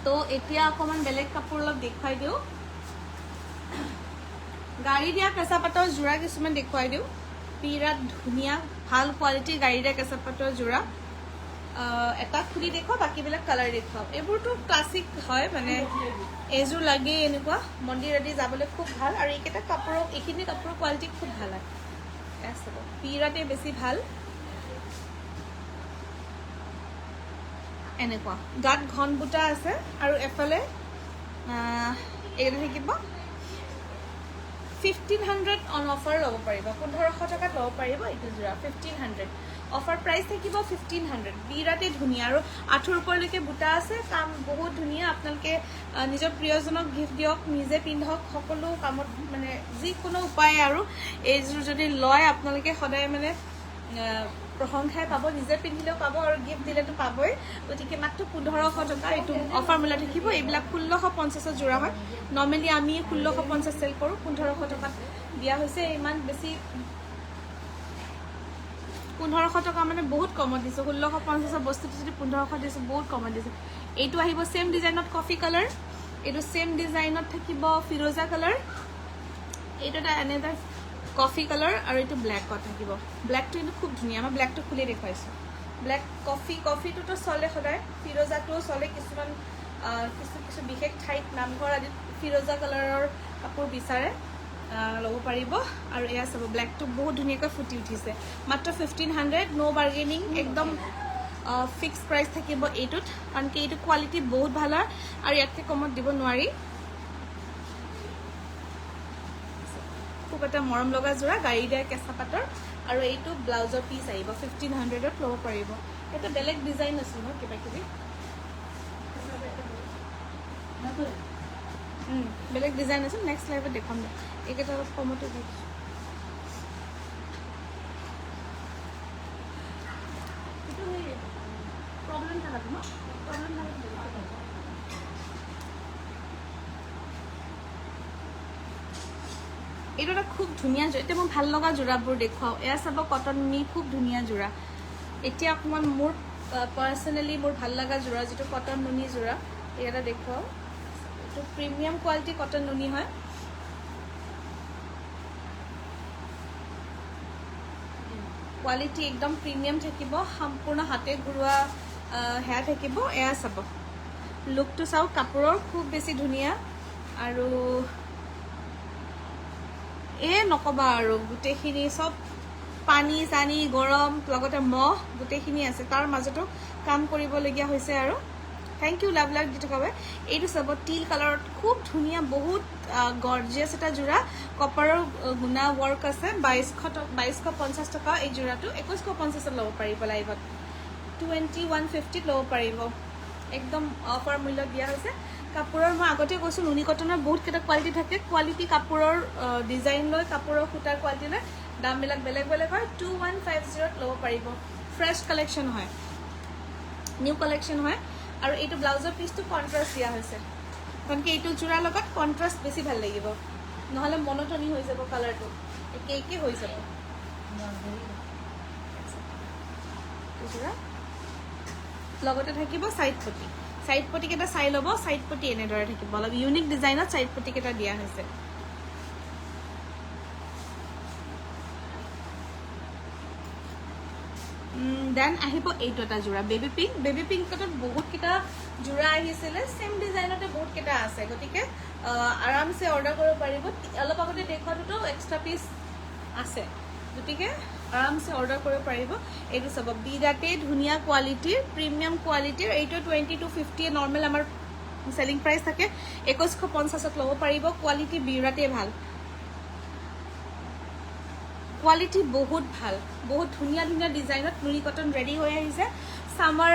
তো এতিয়া অকণমান বেলেগ কাপোৰ অলপ দেখুৱাই দিওঁ গাড়ী দিয়া কেঁচা পাতৰ জোৰা কিছুমান দেখুৱাই দিওঁ বিৰাট ধুনীয়া ভাল কোৱালিটিৰ গাড়ী দিয়া কেঁচা পাতৰ জোৰা এটা খুলি দেখুৱাওঁ বাকীবিলাক কালাৰ দেখুৱাওঁ এইবোৰতো ক্লাছিক হয় মানে এইযোৰ লাগে এনেকুৱা মন্দিৰ আদি যাবলৈ খুব ভাল আৰু এইকেইটা কাপোৰৰ এইখিনি কাপোৰৰ কোৱালিটি খুব ভাল হয় বিৰাটেই বেছি ভাল এনেকুৱা গাত ঘন বুটা আছে আৰু এফালে এইটো থাকিব 1500 অন অফাৰ ল'ব পাৰিব 1500 টকাত ল'ব পাৰিব এইটো জোৰা 1500 অফাৰ প্ৰাইচ থাকিব 1500 বিৰাটেই ধুনীয়া আৰু আঁঠুৰ ওপৰলৈকে বুটা আছে কাম বহুত ধুনীয়া আপোনালোকে নিজৰ প্ৰিয়জনক গিফ্ট দিয়ক নিজে পিন্ধক সকলো কামত মানে যিকোনো উপায় আৰু এইযোৰ যদি লয় আপোনালোকে সদায় মানে প্ৰশংসাই পাব নিজে পিন্ধিলেও পাব আৰু গিফ্ট দিলেতো পাবই গতিকে মাত্ৰ 1500 টকা এইটো অফাৰ মূল্য থাকিব এইবিলাক 1650 জোৰা হয় নৰ্মেলি আমি 1650 চেল কৰোঁ 1500 টকাত দিয়া হৈছে ইমান বেছি 1500 টকা মানে বহুত কমত দিছোঁ 1650 বস্তুটো যদি 1500 দিছোঁ বহুত কমত দিছোঁ এইটো আহিব চেম ডিজাইনত কফি কালাৰ এইটো চেম ডিজাইনত থাকিব ফিৰোজা কালাৰ এইটো এটা এনেটা কফি কালাৰ আৰু এইটো ব্লেকত থাকিব ব্লেকটো কিন্তু খুব ধুনীয়া মই ব্লেকটো খুলি দেখুৱাইছোঁ ব্লেক কফিটোতো চলে সদায় ফিৰোজাটোও চলে কিছুমান কিছু বিশেষ ঠাইত নামঘৰ আদিত ফিৰোজা কালাৰৰ কাপোৰ বিচাৰে ল'ব পাৰিব আৰু এয়া চাব ব্লেকটো বহুত ধুনীয়াকৈ ফুটি উঠিছে মাত্ৰ 1500 নো বাৰ্গেনিং একদম ফিক্স প্ৰাইচ থাকিব এইটোত কাৰণ কি এইটো কোৱালিটি বহুত ভাল হয় আৰু ইয়াতকৈ কমত দিব নোৱাৰি খুব এটা মৰম লগা যোৰা গাড়ী দিয়া কেঁচা পাটৰ আৰু এইটো ব্লাউজৰ পিচ আহিব 1500ত ল'ব পাৰিব এটা বেলেগ ডিজাইন আছে ন কিবা কিবি বেলেগ ডিজাইন আছে নেক্সট লাইভত দেখাম দে এইকেইটা অলপ কমতে দেখিছোঁ এইটো সেই প্ৰব্লেম থাকাটো ন প্ৰব্লেম থাকাটো এইটো এটা খুব ধুনীয়া যোৰা এতিয়া মই ভাল লগা যোৰাবোৰ দেখুৱাওঁ এয়া চাব কটন নুনি খুব ধুনীয়া যোৰা এতিয়া অকণমান মোৰ পাৰ্চনেলি মোৰ ভাল লগা যোৰা যিটো কটন নুনি যোৰা এটা দেখুৱাওঁ এইটো প্ৰিমিয়াম কোৱালিটি কটন নুনি হয় কোৱালিটি একদম প্ৰিমিয়াম থাকিব সম্পূৰ্ণ হাতে ঘূৰোৱা সেয়া থাকিব এয়া চাব লুকটো চাওক কাপোৰৰ খুব বেছি ধুনীয়া আৰু নকবা আৰু গোটেইখিনি চব পানী চানী গৰম লগতে মহ গোটেইখিনি আছে তাৰ মাজতো কাম কৰিবলগীয়া হৈছে আৰু থেংক ইউ লাভ দি থকা এইটো চাব টিল কালাৰত খুব ধুনীয়া বহুত গৰ্জিয়াছ এটা যোৰা কপাৰৰ গুণা ৱৰ্ক আছে 2250 টকা এই যোৰাটো 2150ত ল'ব পাৰিব লাইভত 2150ত ল'ব পাৰিব একদম অফাৰ মূল্য দিয়া হৈছে কাপোৰৰ মই আগতে কৈছোঁ নুনি কটনৰ বহুতকেইটা কোৱালিটি থাকে কোৱালিটি কাপোৰৰ ডিজাইন লৈ কাপোৰৰ সূতাৰ কোৱালিটি লৈ দামবিলাক বেলেগ বেলেগ হয় 2150ত ল'ব পাৰিব ফ্ৰেছ কালেকশ্যন হয় নিউ কালেকশ্যন হয় আৰু এইটো ব্লাউজৰ পিচটো কণ্ট্ৰাষ্ট দিয়া হৈছে কাৰণ কি এইটো যোৰাৰ লগত কণ্ট্ৰাষ্ট বেছি ভাল লাগিব নহ'লে মনোটনি হৈ যাব কালাৰটো একে হৈ যাব যোৰা লগতে থাকিব চাইড পটিকেইটা চাই ল'ব চাইড পটি এনেদৰে থাকিব অলপ ইউনিক ডিজাইনত চাইড পটিকেইটা দিয়া হৈছে দেন আহিব এইটো এটা যোৰা বেবী পিংকত বহুতকেইটা যোৰা আহিছিলে চেম ডিজাইনতে বহুতকেইটা আছে গতিকে আৰামছে অৰ্ডাৰ কৰিব পাৰিব অলপ আগতে দেখুৱাটোতো এক্সট্ৰা পিচ আছে গতিকে আৰামছে অৰ্ডাৰ কৰিব পাৰিব এইটো চাব বিৰাটেই ধুনীয়া কোৱালিটিৰ প্ৰিমিয়াম কোৱালিটিৰ এইটো 2250 নৰ্মেল আমাৰ চেলিং প্ৰাইচ থাকে 2150ত ল'ব পাৰিব কোৱালিটি বিৰাটেই ভাল কোৱালিটি বহুত ভাল বহুত ধুনীয়া ধুনীয়া ডিজাইনত নুনি কটন ৰেডি হৈ আহিছে সামাৰ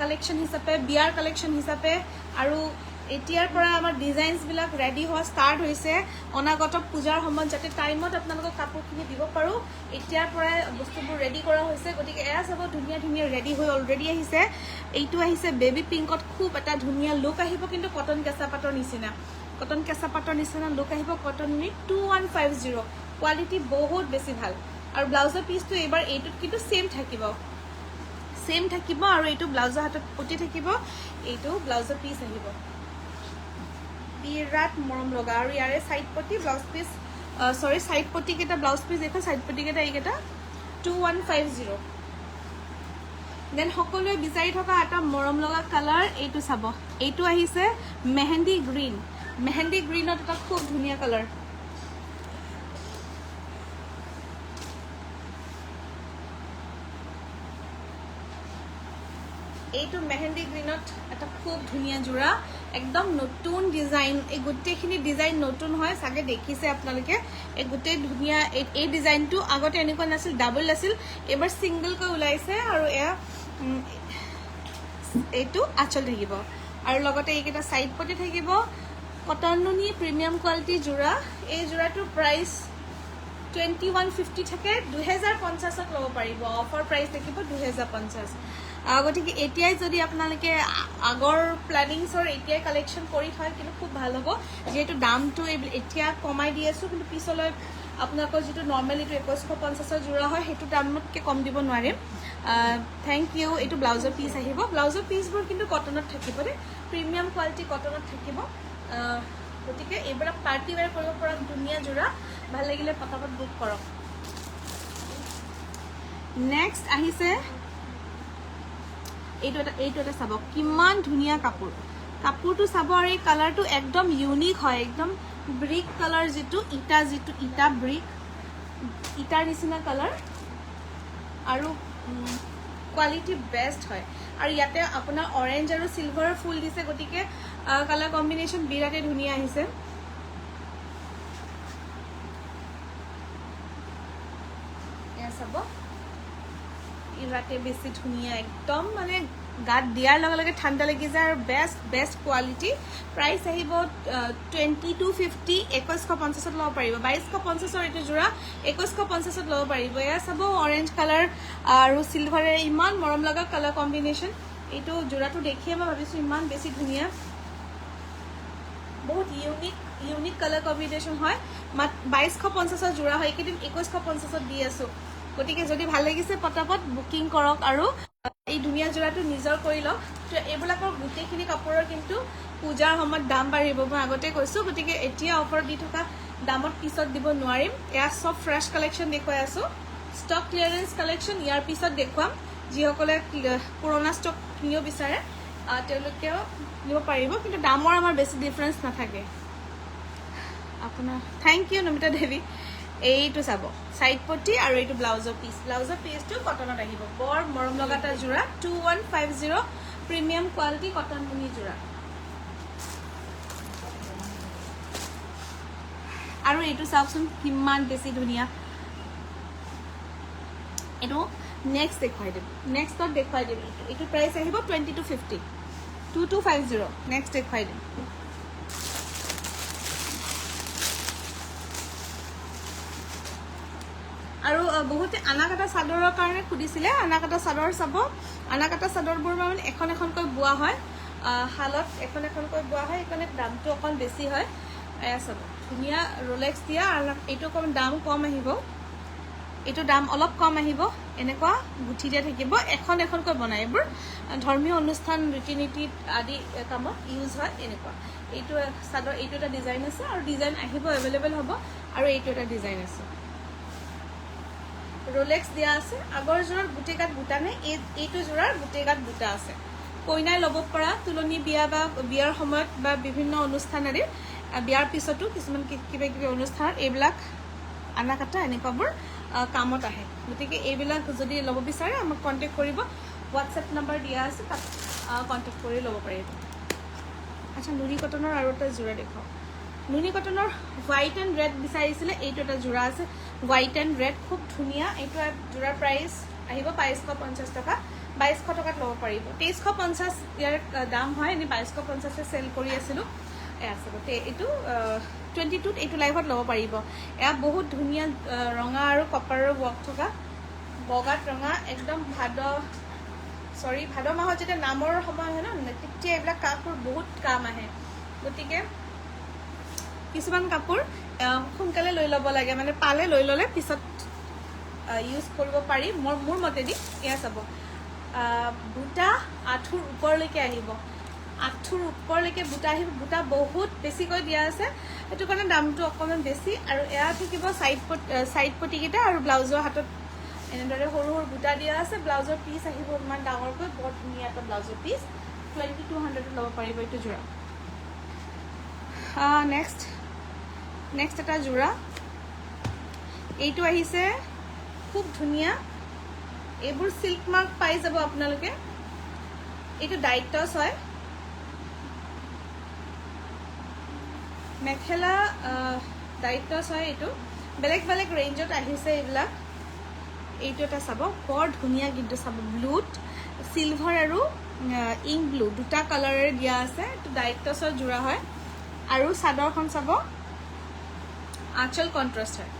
কালেকশ্যন হিচাপে বিয়াৰ কালেকশ্যন হিচাপে আৰু এতিয়াৰ পৰা আমাৰ ডিজাইনছবিলাক ৰেডি হোৱা ষ্টাৰ্ট হৈছে অনাগত পূজাৰ সময়ত যাতে টাইমত আপোনালোকক কাপোৰখিনি দিব পাৰোঁ এতিয়াৰ পৰাই বস্তুবোৰ ৰেডি কৰা হৈছে গতিকে এয়া চাব ধুনীয়া ধুনীয়া ৰেডি হৈ অলৰেডি আহিছে এইটো আহিছে বেবী পিংকত খুব এটা ধুনীয়া লুক আহিব কিন্তু কটন কেঁচা পাটৰ নিচিনা লুক আহিব কটন নুনি 2150 কোৱালিটি বহুত বেছি ভাল আৰু ব্লাউজৰ পিচটো এইবাৰ এইটোত কিন্তু ছেম থাকিব আৰু এইটো ব্লাউজৰ হাতত পটি থাকিব এইটো ব্লাউজৰ পিচ আহিব বিৰাট মৰম লগা আৰু ইয়াৰে চাইড পটি ব্লাউজ পিচ চাইড পটিকেইটা ব্লাউজ পিচ এইখন চাইড পটিকেইটা এইকেইটা 2150 দেন সকলোৱে বিচাৰি থকা এটা মৰম লগা কালাৰ এইটো চাব এইটো আহিছে মেহেন্দি গ্ৰীণত এটা খুব ধুনীয়া কালাৰ এইটো মেহেন্দি গ্ৰীণত এটা খুব ধুনীয়া যোৰা একদম নতুন ডিজাইন এই গোটেইখিনি ডিজাইন নতুন হয় চাগে দেখিছে আপোনালোকে এই গোটেই ধুনীয়া এই ডিজাইনটো আগতে এনেকুৱা নাছিল ডাবল আছিল এবাৰ ছিংগলকৈ ওলাইছে আৰু এয়া এইটো আঁচল থাকিব আৰু লগতে এইকেইটা চাইড পটি থাকিব কটন নুনি প্ৰিমিয়াম কোৱালিটি যোৰা এই যোৰাটোৰ প্ৰাইচ 2150 থাকে 2050ত ল'ব পাৰিব অফাৰ প্ৰাইচ থাকিব 2050 গতিকে এতিয়াই যদি আপোনালোকে আগৰ প্লেনিংছৰ এতিয়াই কালেকশ্যন কৰি থয় কিন্তু খুব ভাল হ'ব যিহেতু দামটো এতিয়া কমাই দি আছোঁ কিন্তু পিছলৈ আপোনালোকৰ যিটো নৰ্মেল এইটো 2150ৰ যোৰা হয় সেইটো দামতকৈ কম দিব নোৱাৰিম থেংক ইউ এইটো ব্লাউজৰ পিচ আহিব ব্লাউজৰ পিচবোৰ কিন্তু কটনত থাকিব দেই প্ৰিমিয়াম কোৱালিটি কটনত থাকিব গতিকে এইবিলাক পাৰ্টি ৱেৰ কৰিব পৰা ধুনীয়া যোৰা ভাল লাগিলে ফটাফট বুক কৰক নেক্সট আহিছে এইটো এটা চাব কিমান ধুনীয়া কাপোৰটো চাব আৰু এই কালাৰটো একদম ইউনিক হয় একদম ব্ৰিক কালাৰ যিটো ইটা ব্ৰিক ইটাৰ নিচিনা কালাৰ আৰু কোৱালিটি বেষ্ট হয় আৰু ইয়াতে আপোনাৰ অৰেঞ্জ আৰু সিলভাৰৰ ফুল দিছে গতিকে কালাৰ কম্বিনেশ্যন বিৰাটে ধুনীয়া আহিছে এয়া চাব ইৰাতে বেছি ধুনীয়া একদম মানে গাত দিয়াৰ লগে লগে ঠাণ্ডা লাগি যায় আৰু বেষ্ট কোৱালিটি প্ৰাইচ আহিব 2250 2150 ল'ব পাৰিব 2250 এইটো যোৰা 2150 ল'ব পাৰিব এয়া চাব অৰেঞ্জ কালাৰ আৰু সিলভাৰে ইমান মৰম লগা কালাৰ কম্বিনেশ্যন এইটো যোৰাটো দেখিয়ে মই ভাবিছোঁ ইমান বেছি ধুনীয়া বহুত ইউনিক কালাৰ কম্বিনেশ্যন হয় 2250 যোৰা হয় এইকেইদিন 2150 দি আছোঁ গতিকে যদি ভাল লাগিছে পটাপট বুকিং কৰক আৰু এই ধুনীয়া যোৰাটো নিজৰ কৰি লওক তো এইবিলাকৰ গোটেইখিনি কাপোৰৰ কিন্তু পূজাৰ সময়ত দাম বাঢ়িব মই আগতে কৈছোঁ গতিকে এতিয়া অফাৰ দি থকা দামত পিছত দিব নোৱাৰিম এয়া চব ফ্ৰেছ কালেকশ্যন দেখুৱাই আছোঁ ষ্টক ক্লিয়াৰেঞ্চ কালেকশ্যন ইয়াৰ পিছত দেখুৱাম যিসকলে পুৰণা ষ্টক কিনিব বিচাৰে তেওঁলোকেও নিব পাৰিব কিন্তু দামৰ আমাৰ বেছি ডিফাৰেঞ্চ নাথাকে আপোনাৰ থেংক ইউ নমিতা দেৱী এইটো চাব সাইড পটি আৰু এইটো ব্লাউজৰ পিচটো কটনত আহিব বৰ মৰম লগা এটা যোৰা 2150 প্ৰিমিয়াম কোৱালিটি কটন মুনি যোৰা আৰু এইটো চাওকচোন কিমান বেছি ধুনীয়া এইটো নেক্সট দেখুৱাই দিম এইটো প্ৰাইচ আহিব 2250 নেক্সট দেখুৱাই দিম আৰু বহুতে আনাকাটা চাদৰৰ কাৰণে খুদিছিলে আনাকাটা চাদৰ চাব আনাকাটা চাদৰবোৰ মানে এখন এখনকৈ বোৱা হয় হালত এখন এখনকৈ বোৱা হয় এইকাৰণে দামটো অকণ বেছি হয় এয়া চাব ধুনীয়া ৰোলেক্স দিয়া আৰু এইটো অকণ দাম কম আহিব এইটো দাম অলপ কম আহিব এনেকুৱা গুঠি দিয়া থাকিব এখন এখনকৈ বনাই এইবোৰ ধৰ্মীয় অনুষ্ঠান ৰীতি নীতি আদি কামত ইউজ হয় এনেকুৱা এইটো চাদৰ এইটো এটা ডিজাইন আছে আৰু ডিজাইন আহিব এভেইলেবল হ'ব আৰু এইটো এটা ডিজাইন আছে ৰোলেক্স দিয়া আছে আগৰ যোৰাৰ গোটেই গাত বুটা নাই এইটো যোৰাৰ গোটেই গাত বুটা আছে কইনাই ল'ব পৰা তুলনি বিয়া বা বিয়াৰ সময়ত বা বিভিন্ন অনুষ্ঠান আদি বিয়াৰ পিছতো কিছুমান কিবা কিবি অনুষ্ঠানত এইবিলাক আনাকাটা এনেকুৱাবোৰ কামত আহে গতিকে এইবিলাক যদি ল'ব বিচাৰে আমাক কণ্টেক্ট কৰিব হোৱাটছএপ নম্বৰ দিয়া আছে তাত কণ্টেক্ট কৰি ল'ব পাৰিব আচ্ছা নুনি কটনৰ আৰু এটা যোৰা দেখুৱাওঁ নুনি কটনৰ হোৱাইট এণ্ড ৰেড বিচাৰিছিলে এইটো এটা যোৰা আছে হোৱাইট এণ্ড ৰেড খুব ধুনীয়া এইটো যোৰাৰ প্ৰাইচ আহিব 2250 টকা 2200 টকাত ল'ব পাৰিব 2350 ইয়াৰ দাম হয় এনে 2250 চেল কৰি আছিলোঁ এয়া আছে গতিকে এইটো 22ত এইটো লাইভত ল'ব পাৰিব এয়া বহুত ধুনীয়া ৰঙা আৰু কপাৰৰ ৱৰ্ক থকা বগাত ৰঙা একদম ভাদ মাহত যেতিয়া নামৰ সময় হয় ন তেতিয়া এইবিলাক কাপোৰ বহুত কাম আহে গতিকে কিছুমান কাপোৰ সোনকালে লৈ ল'ব লাগে মানে পালে লৈ ল'লে পিছত ইউজ কৰিব পাৰি মোৰ মতেদি এয়া চাব বুটা আঁঠুৰ ওপৰলৈকে আহিব আঁঠুৰ ওপৰলৈকে বুটা আহিব বুটা বহুত বেছিকৈ দিয়া আছে সেইটো কাৰণে দামটো অকণমান বেছি আৰু এয়া থাকিব চাইড পটিকেইটা আৰু ব্লাউজৰ হাতত এনেদৰে সৰু সৰু বুটা দিয়া আছে ব্লাউজৰ পিচ আহিব ইমান ডাঙৰকৈ বৰ ধুনীয়া এটা ব্লাউজৰ পিচ 2200 ল'ব পাৰিব এইটো যোৰা নেক্সট এটা যোৰা এইটো আহিছে খুব ধুনীয়া এইবোৰ সিল্ক মাৰ্ক পাই যাব আপোনালোকে এইটো ডাইটছ হয় মেখেলা ডাইটছ হয় এইটো বেলেগ বেলেগ ৰেঞ্জত আহিছে এইবিলাক এইটো এটা চাব বৰ ধুনীয়া কিন্তু চাব ব্লুত সিলভাৰ আৰু ইংক ব্লু দুটা কালাৰেৰে দিয়া আছে এইটো ডাইটছৰ যোৰা হয় আৰু চাদৰখন চাব আঁচল কণ্ট্ৰাষ্ট হয়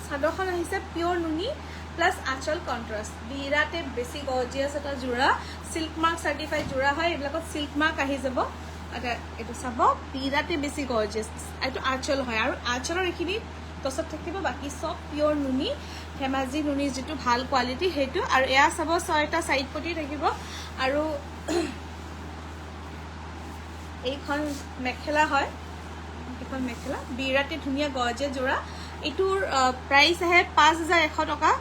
চাদৰখন আহিছে পিয়ৰ নুনি প্লাছ আঁচল কণ্ট্ৰাষ্ট বিৰাটে বেছি গৰ্জিয়াছ এটা যোৰা সিল্ক মাৰ্ক চাৰ্টিফাইড যোৰা হয় এইবিলাকত সিল্ক মাৰ্ক আহি যাব এইটো চাব বিৰাটে বেছি গৰ্জিয়াছ এইটো আঁচল হয় আৰু আঁচলৰ এইখিনি টছত থাকিব বাকী চব পিয়ৰ নুনি ধেমাজি নুনি যিটো ভাল কোৱালিটি সেইটো আৰু এয়া চাব 6টা চাইড পটি থাকিব আৰু এইখন মেখেলা হয় এইখন মেখেলা বিৰাটে ধুনীয়া গৰ্জিয়াছ যোৰা এইটোৰ প্ৰাইচ আহে 5100 টকা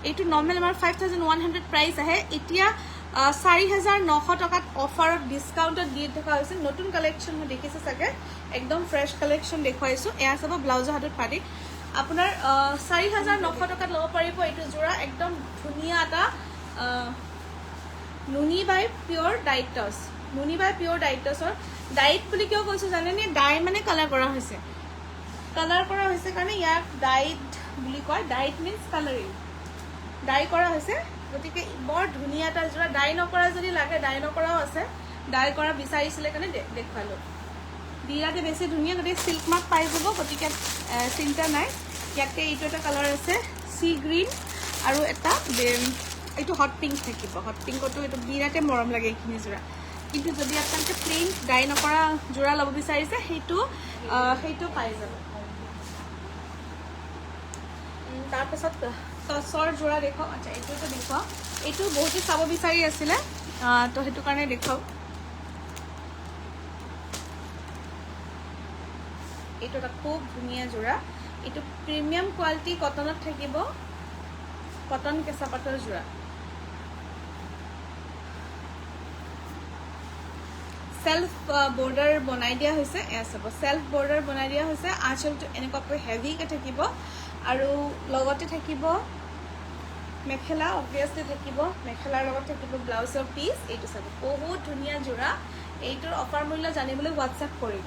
এইটো নৰ্মেল আমাৰ 5100 প্ৰাইচ আহে এতিয়া 4900 টকাত অফাৰত ডিসকাউন্টত দি থকা হৈছে নতুন কালেকশন মই দেখিছে চাগে একদম ফ্ৰেশ কালেকশন দেখুৱাইছো এয়া সব ব্লাউজৰ হাতত পাৰি আপোনাৰ 4900 টকাত ল'ব পাৰিব এইটো জোৰা একদম ধুনিয়া এটা নুনি বাই পিওৰ ডাইটস নুনি বাই পিওৰ ডাইটসৰ ডাইট বুলি কিয় কৈছো জানে নে ডাই মানে কালাৰ কৰা হৈছে কাৰণে ইয়াক ডাইট বুলি কয় ডাইট মিন্স কালাৰিং ডাই কৰা হৈছে গতিকে বৰ ধুনিয়া এটা জোৰা ডাই নকৰা যদি লাগে ডাই নকৰাও আছে ডাই কৰা বিচাৰিছিলে কাৰণে দেখুৱালো বিৰাটে বেছি ধুনিয়া গতিকে সিল্ক মাৰ্ক পাই যাব গতিকে চিন্তা নাই ইয়াতে এইটো এটা কালাৰ আছে সি গ্ৰীন আৰু এটা এইটো হট পিংক থাকিব হট পিংকটো এইটো বিৰাটে মৰম লাগে এইখিনি জোৰা কিন্তু যদি আপোনালোকে প্লেইন ডাই নকৰা জোৰা ল'ব বিচাৰিছে সেইটো পাই যাব তাৰপিছত টচৰ জোৰা দেখো আচ্ছা এইটোতো দেখো এইটো বহুতে চাব বিচাৰি আছিলে তো সেইটো কাৰণে দেখো এইটো এটা খুব ধুনিয়া জোৰা এইটো প্ৰিমিয়াম কোৱালিটি কটনত থাকিব কটন কেঁচা পাটৰ জোৰা সেলফ বৰ্ডাৰ বনাই দিয়া হৈছে এসব সেলফ বৰ্ডাৰ বনাই দিয়া হৈছে আঁচলটো এনেকৈ হেভি কে থাকিব আৰু লগতে থাকিব মেখেলা অবভিয়াসলি থাকিব মেখেলাৰ লগত থাকিব ব্লাউজৰ পিস এইটো চাব বহুত ধুনিয়া জোৰা এইটোৰ অফাৰ মূল্য জানিবলৈ WhatsApp কৰিব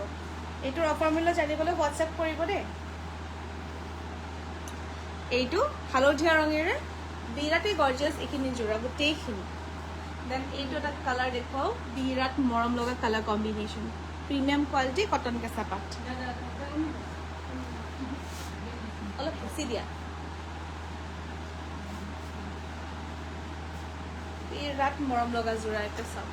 এইটোৰ অফাৰ মূল্য জানিবলৈ WhatsApp কৰিব দে এইটো হালধীয়া ৰঙেৰে বিৰাটে গৰ্জিয়াস এইখিনি জোৰা গোটেইখিনি দেন এইটো এটা কালাৰ দেখুৱাও বিৰাট মৰম লগা colour combination premium quality cotton কেঁচা পাট অলপ হেঁচি দিয়া বিৰাট মৰম লগা জোৰা এটা চাওক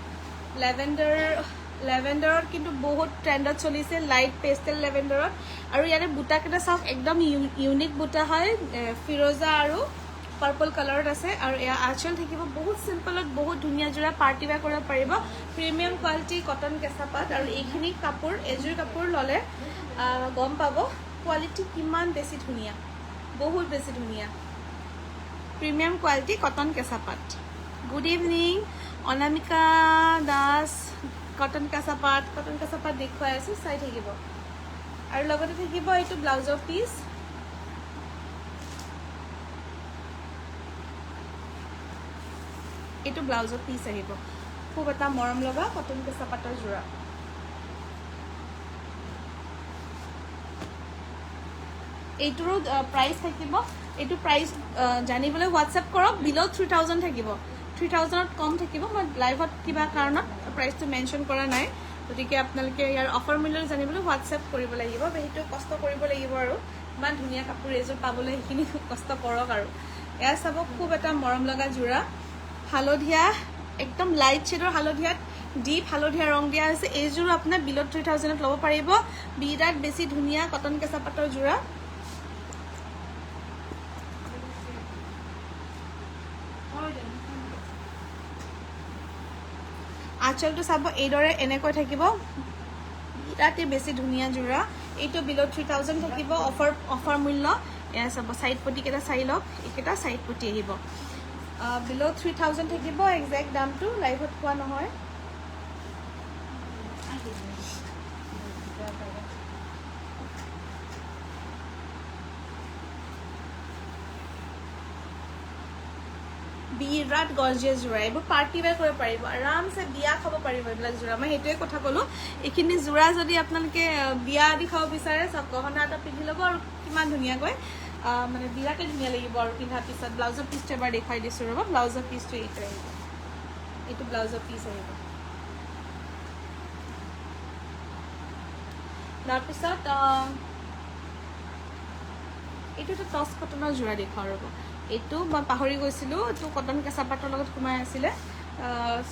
লেভেণ্ডাৰত কিন্তু বহুত ট্ৰেণ্ডত চলিছে লাইট পেষ্টেল লেভেণ্ডাৰত আৰু ইয়াৰে বুটাকেইটা চাওক একদম ইউনিক বুটা হয় ফিৰোজা আৰু পাৰ্পল কালাৰত আছে আৰু এয়া আঁচল থাকিব বহুত সিম্পলত বহুত ধুনিয়া জোৰা পাৰ্টি ৱেৰ কৰিব পাৰিব প্ৰিমিয়াম কোৱালিটি কটন কেঁচা পাট আৰু এইখিনি কাপোৰ এজোৰ কাপোৰ ল'লে গম পাব কোৱালিটি কিমান বেছি ধুনিয়া বহুত বেছি ধুনিয়া প্ৰিমিয়াম কোৱালিটি কটন কেঁচা পাট good evening Anamika Das cotton কেঁচা পাট দেখুৱাই আছো চাই থাকিব আৰু লগতে থাকিব এইটো ব্লাউজৰ পিস এইটো ব্লাউজৰ পিস আহিব খুব এটা মৰম লগা কটন কেঁচা পাটৰ জোৰা এইটোৰো প্ৰাইস থাকিব এইটো প্ৰাইস জানিবলৈ WhatsApp কৰক বিলো 3000 থাকিব 3000ত কম থাকিব মই লাইভত কিবা কাৰণত প্ৰাইসটো মেনশন কৰা নাই গতিকে আপোনালোকে ইয়াৰ অফাৰ মূল্য জানিবলৈ WhatsApp কৰিব লাগিব সেইটো কষ্ট কৰিব লাগিব আৰু ইমান ধুনিয়া কাপোৰ এজোৰ পাবলৈ সেইখিনি কষ্ট কৰক আৰু এয়া চাব খুব এটা মৰম লগা জোৰা হালধীয়া একদম লাইট শেডৰ হালধীয়াত ডিপ হালধীয়া ৰং দিয়া আছে এইজোৰ আপোনাৰ বিলো 3000ত ল'ব পাৰিব বিৰাট বেছি ধুনিয়া কটন কেঁচা পাটৰ জোৰা আঁচলটো চাব এইদৰে এনেকৈ থাকিব বিৰাটে বেছি ধুনিয়া জোৰা এইটো বিলো 3000 থাকিব অফাৰ মূল্য এয়া চাব সাইড পটি কেটা চাই লওক এইকেটা সাইড পটি আহিব বিলো 3000 থাকিব এক্সাক্ট দামটো লাইভত কোৱা নহয় বিৰাট গৰ্জিয়াস জোৰা এইবোৰ পাৰ্টি ৱেৰ কৰিব পাৰিব আৰামছে বিয়া খাব পাৰিব এইবিলাক জোৰা মই সেইটোৱে কথা ক'লো এইখিনি জোৰা যদি আপোনালোকে বিয়া আদি খাব বিচাৰে সব গহনা এটা পিন্ধি ল'ব আৰু কিমান ধুনীয়াকৈ মানে বিৰাটে ধুনীয়া লাগিব আৰু পিন্ধাৰ পিছত ব্লাউজৰ পিছটো এবাৰ দেখাই দিছোঁ ৰ'ব ব্লাউজৰ পিছটো এইটো আহিব এইটো ব্লাউজৰ পিছ আহিব তাৰপিছত এইটো এটা টচ কটনৰ জোৰা দেখাওঁ ৰ'ব এইটো মই পাহৰি গৈছিলো এইটো কটন কেঁচা পাটৰ লগত সোমাই আছিলে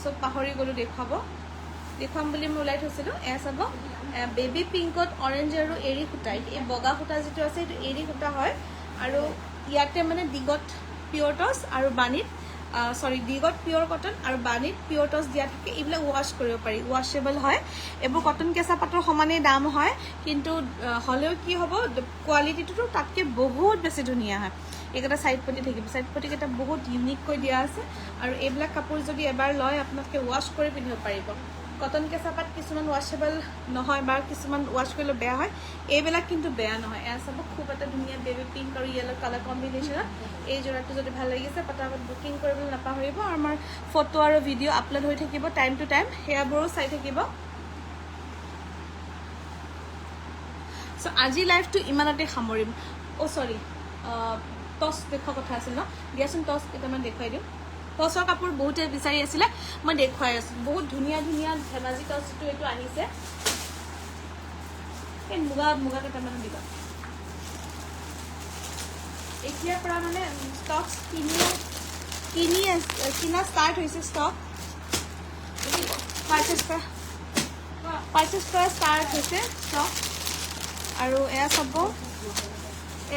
সব পাহৰি গলো দেখুৱাম বুলি মই ওলাই থৈছিলো এয়া চাব বেবি পিংকত অৰেঞ্জ আৰু এৰি সূতা এই বগা সূতা যিটো আছে এইটো এৰি সূতা হয় আৰু ইয়াতে মানে দিগত পিয়ৰ টচ আৰু বানিত সৰি ডিগত পিয়ৰ কটন আৰু বাণীত পিয়ৰ টচ দিয়া থাকে এইবিলাক ৱাশ্ব কৰিব পাৰি ৱাশ্বেবল হয় এইবোৰ কটন কেঁচা পাতৰ সমানেই দাম হয় কিন্তু হ'লেও কি হ'ব কোৱালিটিটো তাতকৈ বহুত বেছি ধুনীয়া হয় এইকেইটা ছাইড পটি থাকিব ছাইড পটিকেইটা বহুত ইউনিককৈ দিয়া আছে আৰু এইবিলাক কাপোৰ যদি এবাৰ লয় আপোনালোকে ৱাশ্ব কৰি পিন্ধিব পাৰিব কটন কেঁচা পাত কিছুমান ৱাশ্বেবল নহয় বা কিছুমান ৱাশ্ব কৰিলে বেয়া হয় এইবিলাক কিন্তু বেয়া নহয় এয়া চাব খুব এটা ধুনীয়া বেবী পিংক আৰু য়েলো কালাৰ কম্বিনেশ্যনত এই যোৰাটো যদি ভাল লাগিছে পটাপট বুকিং কৰিবলৈ নাপাহৰিব আৰু আমাৰ ফটো আৰু ভিডিঅ' আপলোড হৈ থাকিব টাইম টু টাইম সেয়াবোৰো চাই থাকিব চ' আজি লাইভটো ইমানতে সামৰিম চৰি টচ দেখুওৱা কথা আছিল ন দিয়াচোন টচ কেইটামান দেখুৱাই দিওঁ টচৰ কাপোৰ বহুতে বিচাৰি আছিলে মই দেখুৱাই আছোঁ বহুত ধুনীয়া ধুনীয়া ধেমাজি টচটো এইটো আনিছে এই মুগা কেইটামান দিবা এতিয়াৰ পৰা মানে ষ্টক কিনা ষ্টাৰ্ট হৈছে ষ্টক পাৰ্চেছ কৰা ষ্টাৰ্ট হৈছে ষ্টক আৰু এয়া চাব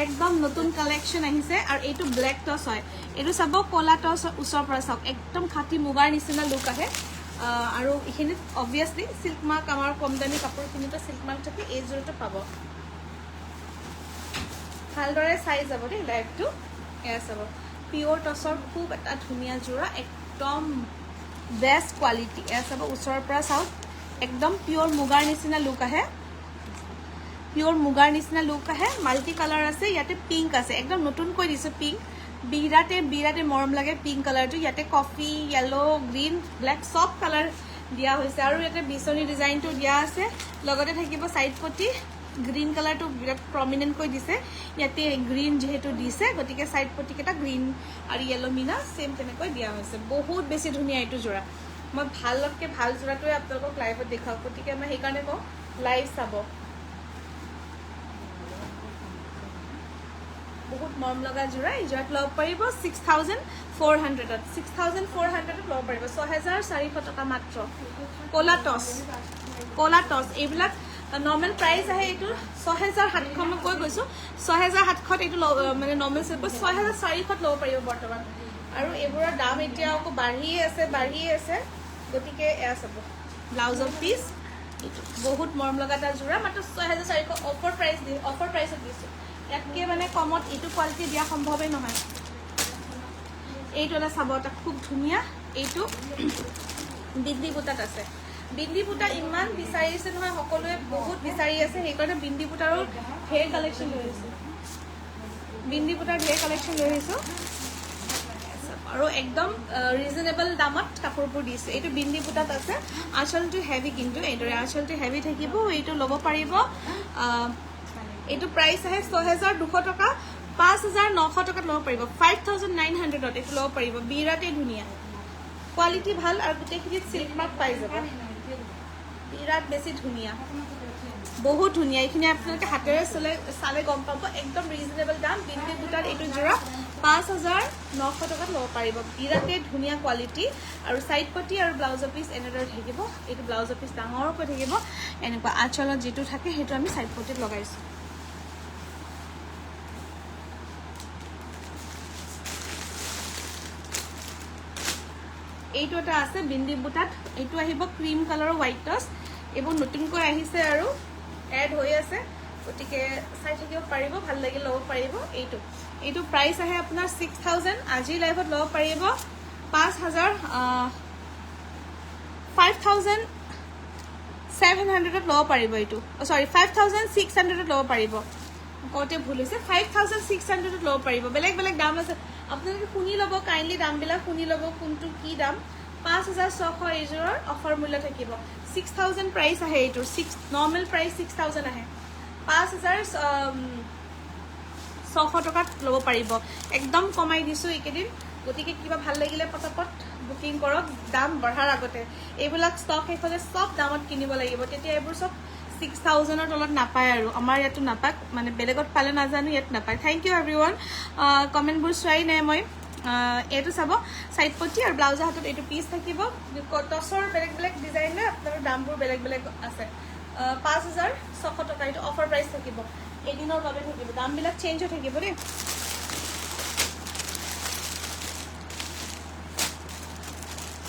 একদম নতুন কালেকশ্যন আহিছে আৰু এইটো ব্লেক টচ হয় এইটো চাব ক'লা টচ ওচৰৰ পৰা চাওক একদম খাটি মুগাৰ নিচিনা লুক আহে আৰু এইখিনিত অবভিয়াছলি চিল্ক মাৰ্ক আমাৰ কম দামী কাপোৰখিনিতো চিল্ক মাৰ্ক থাকে এই যোৰটো পাব ভালদৰে চাই যাব দেই লাইভটো এয়া চাব পিয়ৰ টচৰ খুব এটা ধুনীয়া যোৰা একদম বেষ্ট কোৱালিটি এয়া চাব ওচৰৰ পৰা চাওক একদম পিয়ৰ মুগাৰ নিচিনা লুক আহে পিয়ৰ মুগাৰ নিচিনা লুক আহে মাল্টি কালাৰ আছে ইয়াতে পিংক আছে একদম নতুনকৈ দিছে পিংক বিৰাটে মৰম লাগে পিংক কালাৰটো ইয়াতে কফি য়েলো গ্ৰীণ ব্লেক চব কালাৰ দিয়া হৈছে আৰু ইয়াতে বিচনী ডিজাইনটো দিয়া আছে লগতে থাকিব ছাইড পটি গ্ৰীণ কালাৰটো বিৰাট প্ৰমিনেণ্টকৈ দিছে ইয়াতে গ্ৰীণ যিহেতু দিছে গতিকে ছাইড পটিকেইটা গ্ৰীণ আৰু য়েলো মিনা ছেম তেনেকৈ দিয়া হৈছে বহুত বেছি ধুনীয়া এইটো যোৰা মই ভালতকৈ ভাল যোৰাটোৱে আপোনালোকক লাইভত দেখাওঁ গতিকে মই সেইকাৰণে কওঁ লাইভ চাব বহুত মৰম লগা যোৰা এই যোৰাত ল'ব পাৰিব 6,400ত 6,400ত ল'ব পাৰিব 6,400 টকা মাত্ৰ ক'লা টচ এইবিলাক নৰ্মেল প্ৰাইচ আহে এইটো 6,700 মই কৈ গৈছোঁ 6,700ত এইটো মানে নৰ্মেল চেল 6,400ত ল'ব পাৰিব বৰ্তমান আৰু এইবোৰৰ দাম এতিয়া আকৌ বাঢ়িয়ে আছে গতিকে এয়া চাব ব্লাউজৰ পিচ এইটো বহুত মৰম লগা এটা যোৰা মাত্ৰ 6,400 অফাৰ প্ৰাইচত দিছোঁ ইয়াতকৈ মানে কমত এইটো কোৱালিটি দিয়া সম্ভৱেই নহয় এইটো এটা চাব এটা খুব ধুনীয়া এইটো বিন্দি বুটাত আছে বিন্দি বুটা ইমান বিচাৰিছে নহয় সকলোৱে বহুত বিচাৰি আছে সেইকাৰণে বিন্দি বুটাৰো ঢেৰ কালেকশ্যন লৈ আহিছোঁ আৰু একদম ৰিজনেবল দামত কাপোৰবোৰ দিছে এইটো বিন্দি বুটাত আছে আঁচলটো হেভি কিন্তু এইদৰে আঁচলটো হেভি থাকিব এইটো ল'ব পাৰিব এইটো প্ৰাইচ আহে 6,200 টকা 5,900 টকাত ল'ব পাৰিব 5,900ত এইটো ল'ব পাৰিব বিৰাটেই ধুনীয়া কোৱালিটি ভাল আৰু গোটেইখিনিত চিল্ক মাৰ্ক পাই যাব বিৰাট বেছি ধুনীয়া বহুত ধুনীয়া এইখিনি আপোনালোকে হাতেৰে চালে গম পাব একদম ৰিজনেবল দাম বিন্দি বুটাত এইটো যোৰা 5,900 টকাত ল'ব পাৰিব বিৰাটেই ধুনীয়া কোৱালিটি আৰু ছাইড পটি আৰু ব্লাউজৰ পিচ এনেদৰে থাকিব এইটো ব্লাউজৰ পিচ ডাঙৰকৈ থাকিব এনেকুৱা আঁচলত যিটো থাকে সেইটো আমি ছাইড পটিত লগাইছোঁ এইটো এটা আছে বিন্দি বুটাত এইটো আহিব ক্ৰীম কালাৰৰ হোৱাইট টচ এইবোৰ নতুনকৈ আহিছে আৰু এড হৈ আছে গতিকে চাই থাকিব পাৰিব ভাল লাগিল ল'ব পাৰিব এইটো প্ৰাইচ আহে আপোনাৰ 6,000 আজি লাইভত ল'ব পাৰিব 5,700ত ল'ব পাৰিব এইটো চৰি 5,600ত ল'ব পাৰিব কওঁতে ভুল হৈছে 5,600ত ল'ব পাৰিব বেলেগ দাম আছে আপোনালোকে শুনি ল'ব কাইণ্ডলি দামবিলাক শুনি ল'ব কোনটো কি দাম 5,600 এইযোৰৰ অফাৰ মূল্য থাকিব 6,000 প্ৰাইচ আহে এইটোৰ নৰ্মেল প্ৰাইচ 6,000 আহে 5,600 টকাত ল'ব পাৰিব একদম কমাই দিছোঁ এইকেইদিন গতিকে কিবা ভাল লাগিলে পটাপট বুকিং কৰক দাম বঢ়াৰ আগতে এইবিলাক ষ্টক শেষ হ'লে চব দামত কিনিব লাগিব তেতিয়া এইবোৰ চব 6,000ৰ তলত নাপায় আৰু আমাৰ ইয়াতো নাপায় মানে বেলেগত পালে নাজানো ইয়াত নাপায় থেংক ইউ এভৰিৱান কমেণ্টবোৰ চোৱাই নাই মই এইটো চাব ছাইড পটি আৰু ব্লাউজৰ হাতত এইটো পিচ থাকিব টচৰ বেলেগ ডিজাইন লৈ আপোনালোকৰ দামবোৰ বেলেগ আছে 5,600 টকা এইটো অফাৰ প্ৰাইচ থাকিব এদিনৰ বাবে থাকিব দামবিলাক চেঞ্জ হৈ থাকিব দেই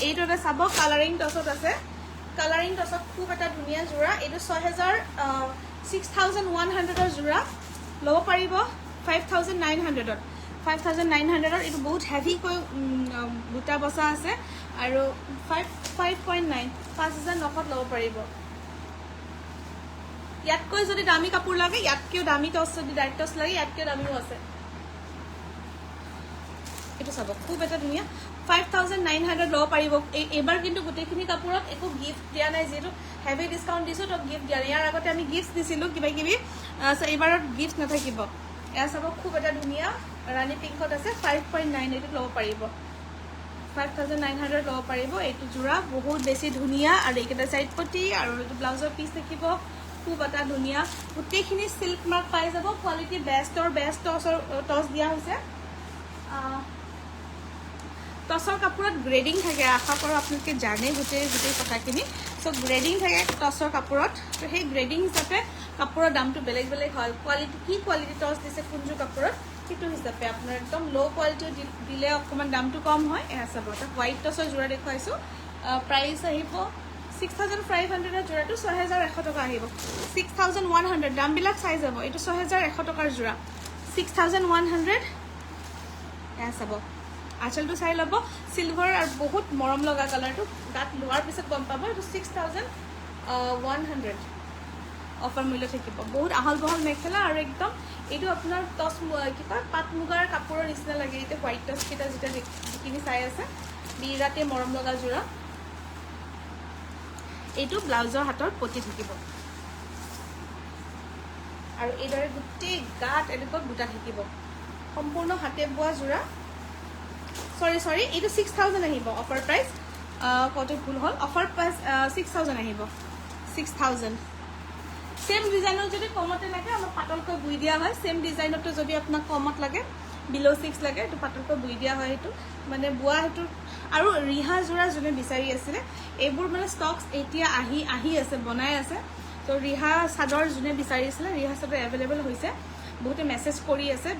এইটো এটা চাব কালাৰিং টছত আছে কালাৰিং টছত খুব এটা ধুনীয়া যোৰা এইটো 6100ৰ যোৰা ল'ব পাৰিব 5900ত 5900ত এইটো বহুত হেভিকৈ বুটা বচা আছে আৰু 5.9 5900ত ল'ব পাৰিব ইয়াতকৈ যদি দামী কাপোৰ লাগে ইয়াতকেও দামী টছ যদি ডাইৰেক্ট টছ লাগে ইয়াতকেও দামীও আছে এইটো চাব খুব এটা ধুনীয়া 5900 ল'ব পাৰিব এবাৰ কিন্তু গোটেইখিনি কাপোৰত একো গিফ্ট দিয়া নাই যেটো হেভি ডিসকাউন্ট দিছো তো গিফ্ট দিয়া ইয়াৰ আগতে আমি গিফ্ট দিছিলো কিবা কিবি সো এবাৰত গিফ্ট নাথাকিব এয়া চাব খুব এটা ধুনীয়া ৰাণী পিংকত আছে 5.9 এইটো ল'ব পাৰিব 5900 ল'ব পাৰিব এইটো জোৰা বহুত বেছি ধুনীয়া আৰু এইকেইটা সাইড পটি আৰু এইটো ব্লাউজৰ পিস দেখিব খুব এটা ধুনীয়া গোটেইখিনি সিল্ক মাৰ্ক পাই যাব কোৱালিটি বেষ্টৰ বেষ্ট টছ দিয়া হৈছে টছৰ কাপোৰত গ্ৰেডিং থাকে আশা কৰো আপোনালোকে জানে গোটেই কথাখিনি সো গ্ৰেডিং থাকে টছৰ কাপোৰত তো সেই গ্ৰেডিং হিচাপে কাপোৰৰ দামটো বেলেগ বেলেগ হয় কোৱালিটি কি কোৱালিটি টছ দিছে কোনজো কাপোৰত কিটো হিচাপে আপোনাৰ একদম লো কোৱালিটি দিলে অকমান দামটো কম হয় এয়া চাব এটা হোৱাইট টছৰ জোৰা দেখুৱাইছো প্ৰাইস আহিব 6500 ৰ জোৰাটো 6100 টকা আহিব 6100 দামবিলাক চাই যাব এটো 6100 টকাৰ জোৰা 6100 এয়া চাব আচলটো চাই লব সিলভাৰ আৰু বহুত মৰম লগা কালাৰটো গাত লোৱাৰ পিছত গম পাব এটো 6100 অফাৰ মূল্য থাকিব বহুত আহল বহল মেখেলা আৰু একদম এইটো আপোনাৰ টছ কি কয় পাট মুগাৰ কাপোৰৰ নিচিনা লাগে এতে হোৱাইট টছ কিটা যেটা কিনি চাই আছে বিৰাতে মৰম লগা জোৰা এইটো ব্লাউজৰ হাতৰ পটি থাকিব আৰু এইদৰে গুটি গাত এনেকৈ বুটা থাকিব সম্পূৰ্ণ হাতে বোৱা জোৰা সৰি এইটো 6000 আহিব অফাৰ প্ৰাইস কত ভুল হল অফাৰ প্ৰাইস 6000 আহিব 6000 সেম ডিজাইনৰ যদি কমতে লাগে আমাৰ পাতলকৈ বুই দিয়া হয় সেম ডিজাইনটো যদি আপোনাক কমত লাগে বিলো 6 লাগে তো পাতলকৈ বুই দিয়া হয় এটো মানে বুয়া হেতু আৰু ৰিহা জোৰা জনে বিচাৰি আছিল এইবোৰ মানে ষ্টকস এতিয়া আহি আছে বনাই আছে তো ৰিহা সাদৰ জনে বিচাৰি আছিল ৰিহা সাদৰ अवेलेबल হৈছে বহুতে মেসেজ কৰি আছে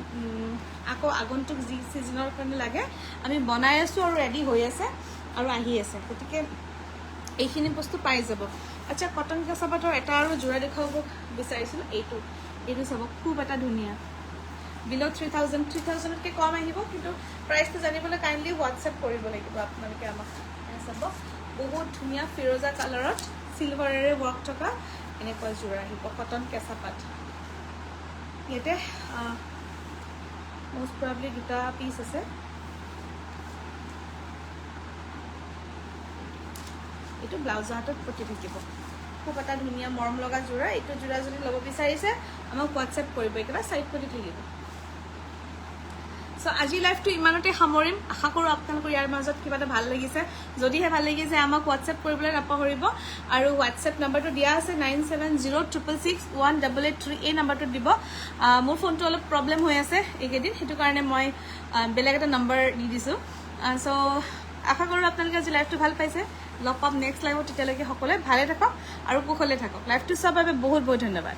আকৌ আগন্তুক জি সিজনৰ কাৰণে লাগে আমি বনাই আছো আৰু ৰেডি হৈ আছে আৰু আহি আছে গতিকে এইখিনি বস্তু পাই যাব আচ্ছা কটন কাছাবাটৰ এটা আৰু জোৰা দেখাব বিচাৰিছিল এইটো সব খুব এটা ধুনীয়া বিলো 3000 কে কম আহিব কিন্তু প্ৰাইসটো জানিবলৈ কাইন্ডলি WhatsApp কৰিব লাগিব আপোনালোকে আমাক সব বহুত ধুনীয়া ফিৰোজা কালাৰত সিলভাৰেৰে ওয়াৰ্ক থকা এনেকুৱা জোৰা আহিব কটন কেঁচাপাত ইয়াতে মোস্ট প্ৰবাবলি দুটা পিস আছে এইটো ব্লাউজৰ হাতত পটি থাকিব খুব এটা ধুনীয়া মৰম লগা জোৰা এইটো জোৰা যদি ল'ব বিচাৰিছে আমাক WhatsApp কৰিব একেটা সাইড পটি থাকিব সো আজি লাইভটো ইমানতে সামৰিম আশা কৰো আপোনালোকৰ ইয়াৰ মাজত কিবা এটা ভাল লাগিছে যদিহে ভাল লাগিছে আমাক WhatsApp কৰিবলৈ নাপাহৰিব আৰু WhatsApp নম্বৰটো দিয়া আছে 9706661883 এই নম্বৰটো দিব মোৰ ফোনটো অলপ প্ৰবলেম হৈ আছে এইকেদিন হেতু কাৰণে মই বেলেগ এটা নম্বৰ দি দিছো সো আশা কৰো আপোনালোকে আজি লাইভটো ভাল পাইছে লগ পাম নেক্সট লাইভত তেতিয়ালৈকে সকলোৱে ভালে থাকক আৰু কুশলে থাকক লাইভটো চাবৰ বাবে বহুত বহুত ধন্যবাদ